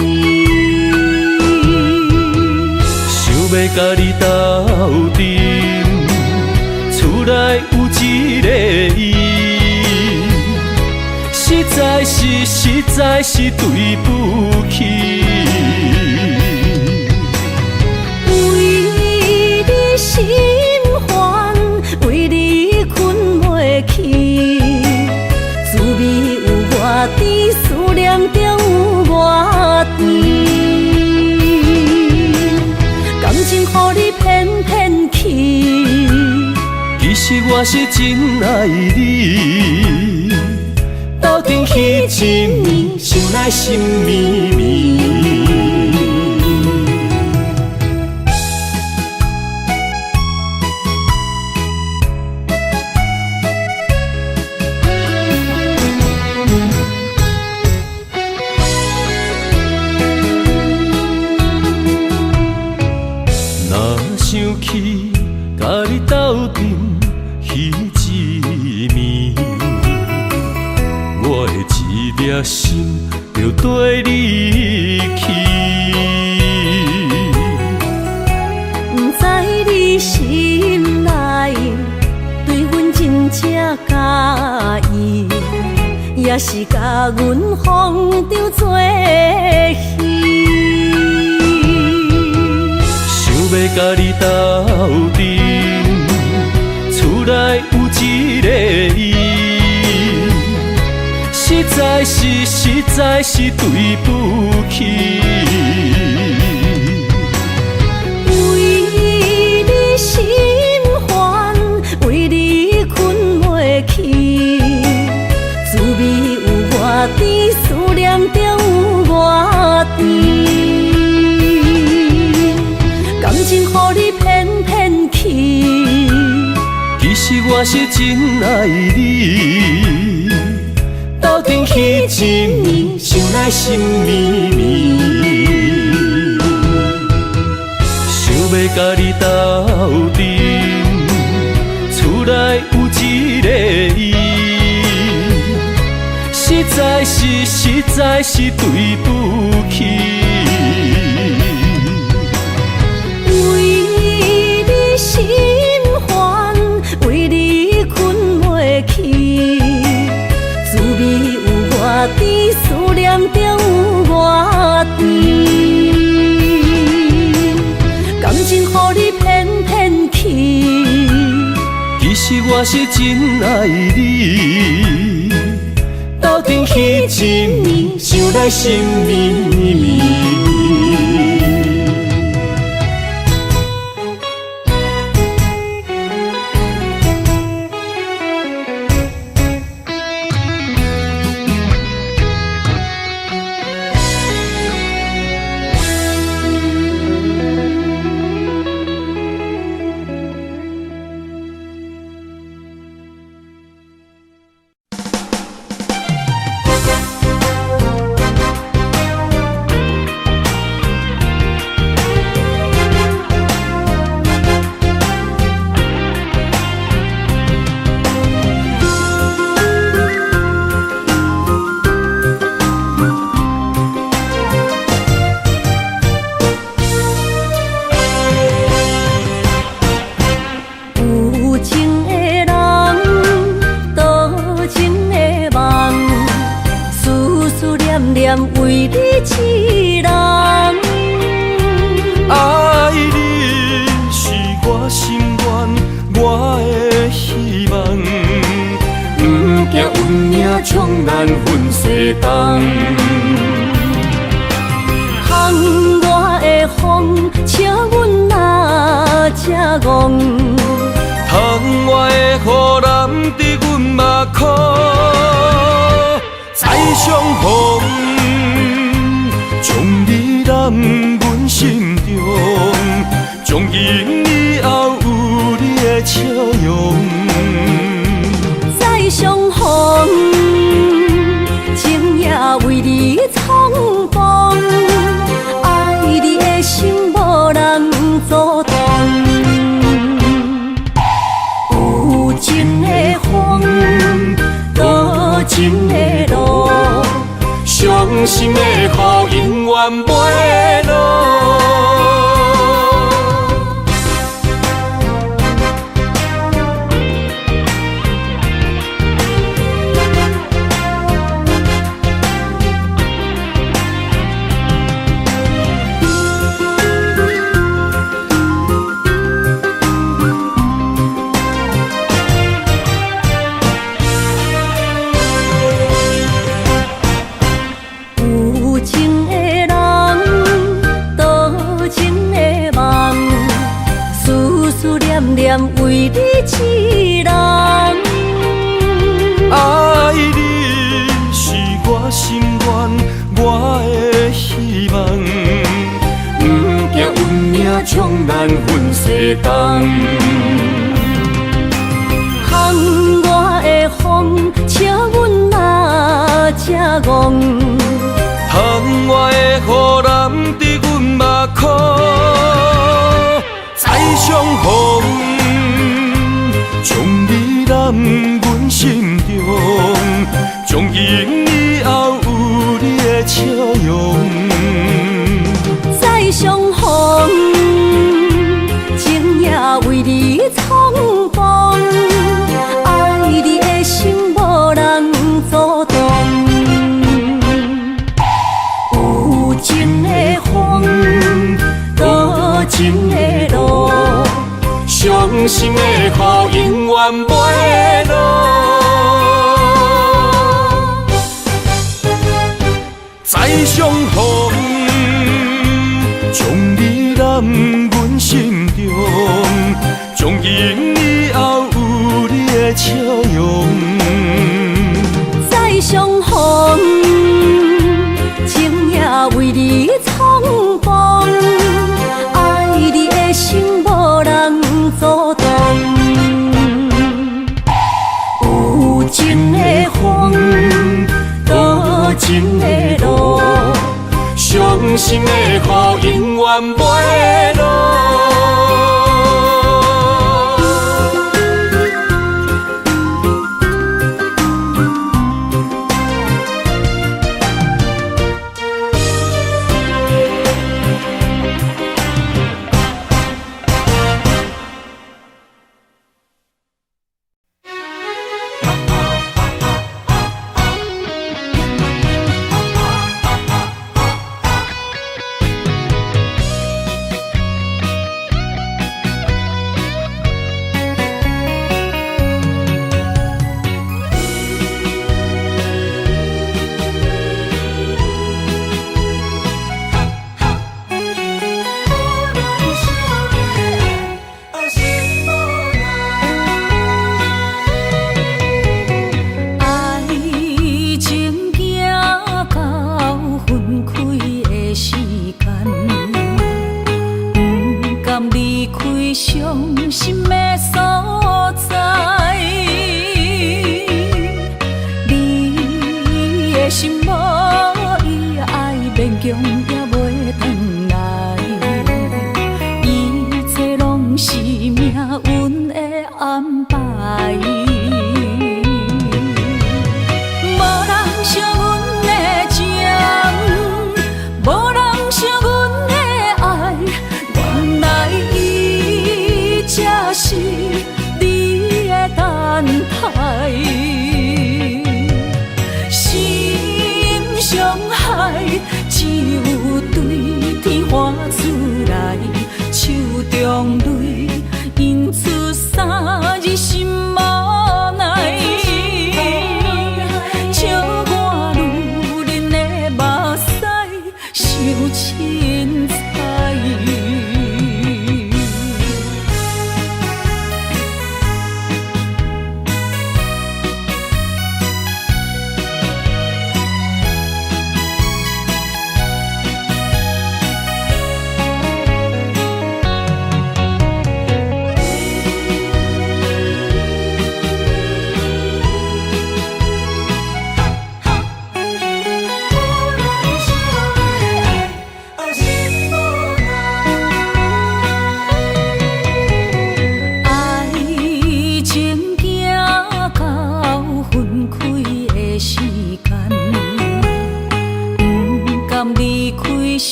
要甲你斗阵，厝内有一个伊，实在是对不起。为你心烦，为你困袂我是真爱你。斗阵彼一暝，想来心绵绵。想起甲你斗阵彼一暝，我的一粒心就跟你去。不知你心内对阮真正介意，也是甲阮放着做戏。要甲你斗阵，厝内有一个伊，实在是对不起。为你心烦，为你困袂去，滋味有偌甜，思念就有偌甜。感情予你骗骗去，其实我是真爱你。斗阵彼一暝，想来心绵绵。想要甲你斗阵，厝内有一个伊，实在是对不起。心烦，为你困袂去，滋味有偌甜，思念就有偌甜。感情予你骗骗去，其实我是真爱你。斗阵彼一暝，想来心绵绵。为你痴人，爱你是我心愿，我的希望。不惊运命冲咱分西东。窗外的风，笑阮哪只戆？窗外的雨淋伫阮目眶，再相逢。将你揽阮心中，从今以后有你的笑容。再相逢，情也为你冲动，爱你的心无人阻挡。有情的风，多情的路。伤心的雨永远袂落。有情的人，为你一人。爱你是我心愿，我的希望。不惊运命冲咱分世东。窗外的风，请阮哪只戆？窗外的雨淋伫阮目眶，再相逢，将你揽阮心中，从今以后有你的笑容。再相逢，情也为你冲动，爱你的心无人阻挡。有情的风，多情的路，伤心的雨永远袂落。再相逢，将你揽阮心中，从今以后有你的笑容。再相逢，情也为你冲动，爱你的心无人阻挡。有情的风，多情的路，伤心的雨永远袂落。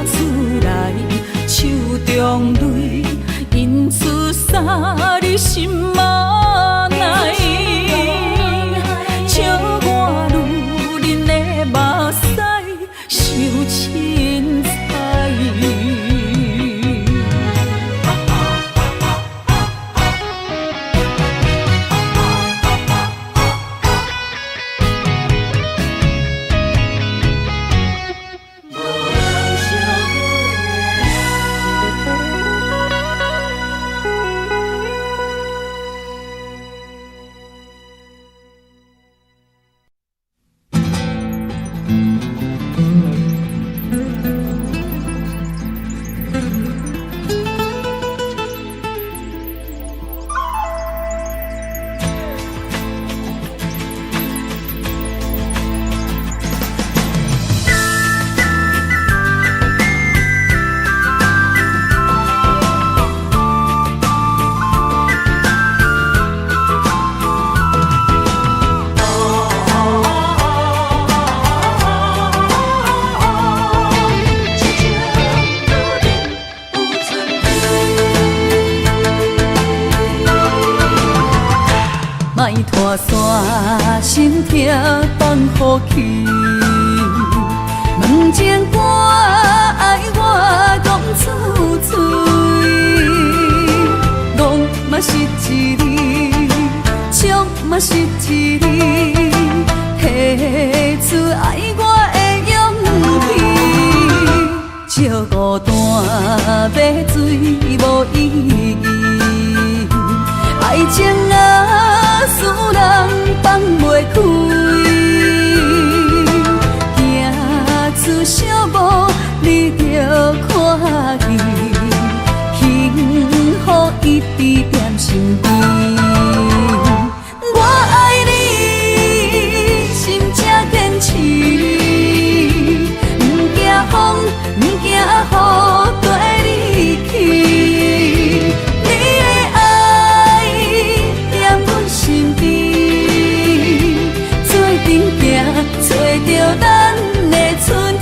厝内，手中泪印出洒你心无奈，笑我女人的目屎受凊彩。莫拖山心痛放乎去，问情歌爱我讲出嘴，戆嘛是一字，唱嘛是一字，提出爱我的勇气，照孤单要水无意义，爱情啊，使人放袂开，行出小步，你着看见，幸福一直踮身边。我爱你，心正坚持，不惊风，不惊雨，跟你去。你的爱踮阮身边，做阵行，找着咱的春天。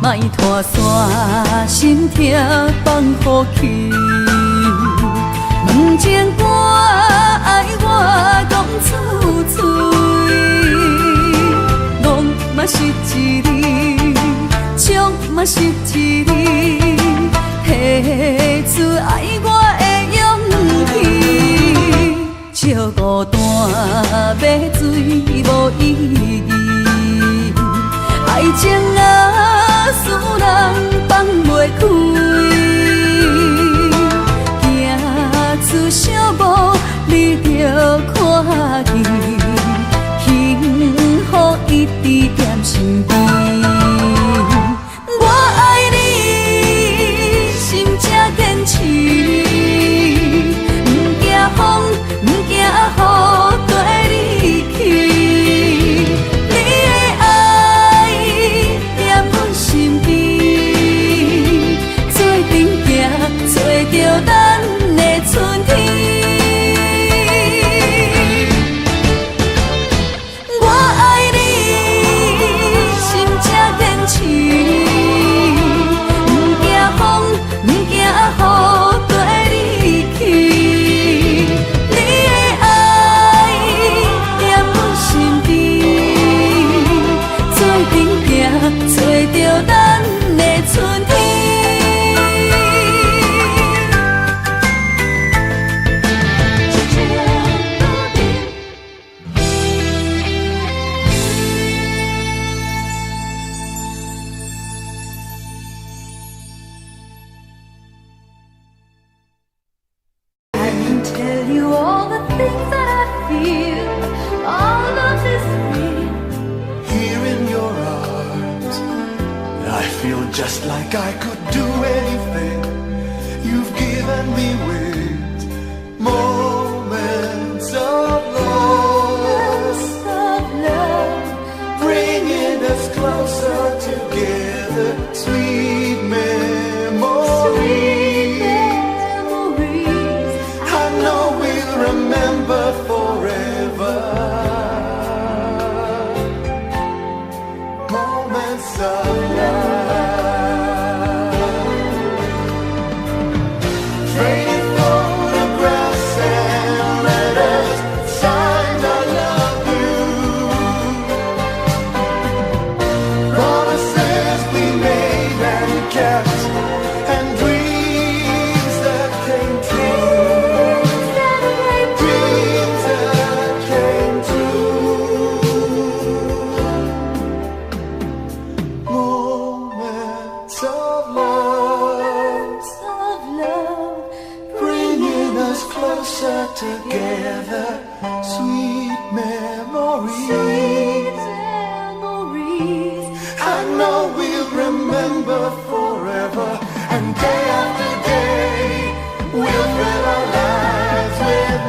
莫拖山心痛放乎去，问情歌爱我讲出嘴，戆嘛是一字，唱嘛是一字，提出爱我的勇气，照孤单要水无意义，爱情啊，使人放袂开，行出小步，你着看见，幸福一直踮身边。我爱你，心正坚持，不惊风，不惊雨，跟你去。你的爱踮阮身边，做阵行，找着咱的春天。我爱你，心正坚持，不惊风，不惊雨，跟你去。你的爱踮阮身边，做阵行，找着咱的春天。I can tell you all the things that I feel. All of this real. Here in your arms, I feel just like I could do anything. You've given and me with moments of love, bringing us closer together. Sweet memories, I know we'll remember forever. Moments of love, trading photographs and letters, signed I love you. Promises we made and kept, and dreams that came true. Dreams that came true. Moments of love, bringing us closer together. Sweet memories, I know we'll remember forever. And day after day, we'll fill our lives with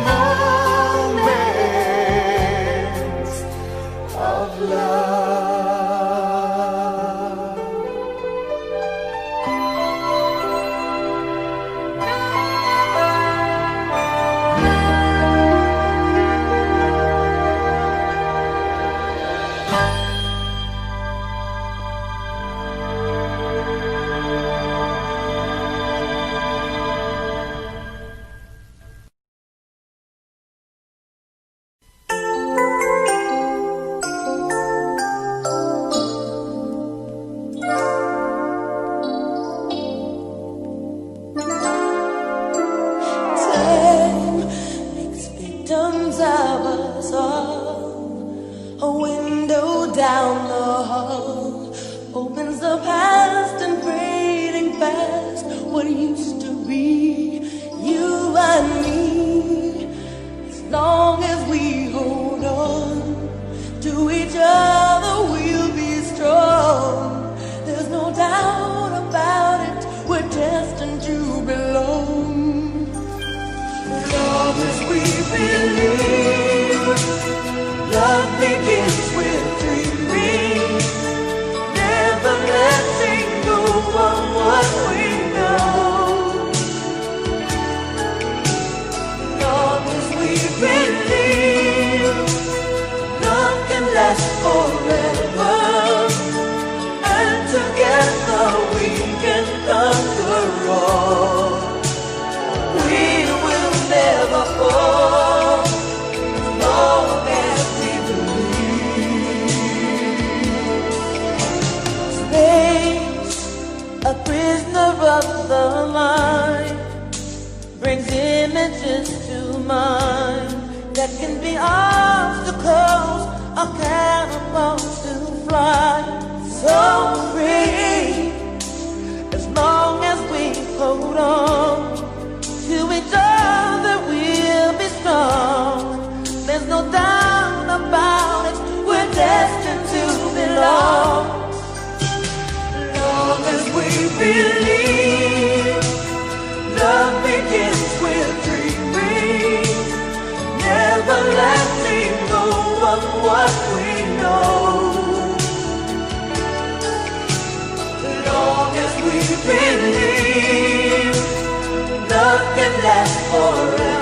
moments of love. Time makes victims of us all. A window down the hall opens the past and fading fast. What used to be you and me. As long as we hold on to each other, we'll be strong. There's no doubt about it, we're destined to belong. Long as we believe, love begins with dreaming, never letting go of what we know. Long as we believe, love can last forever, and together we can conquer all. We will never fall, as long as we believe. Space, a prisoner of the mind, brings images to mind that can be obstacles or catapults to fly. So free, as long as we hold on to each other, we'll be strong. There's no doubt about it, we're destined to belong. Long as we believe, love begins with dreaming, never letting go of what we know. Long as we believe, love can last forever.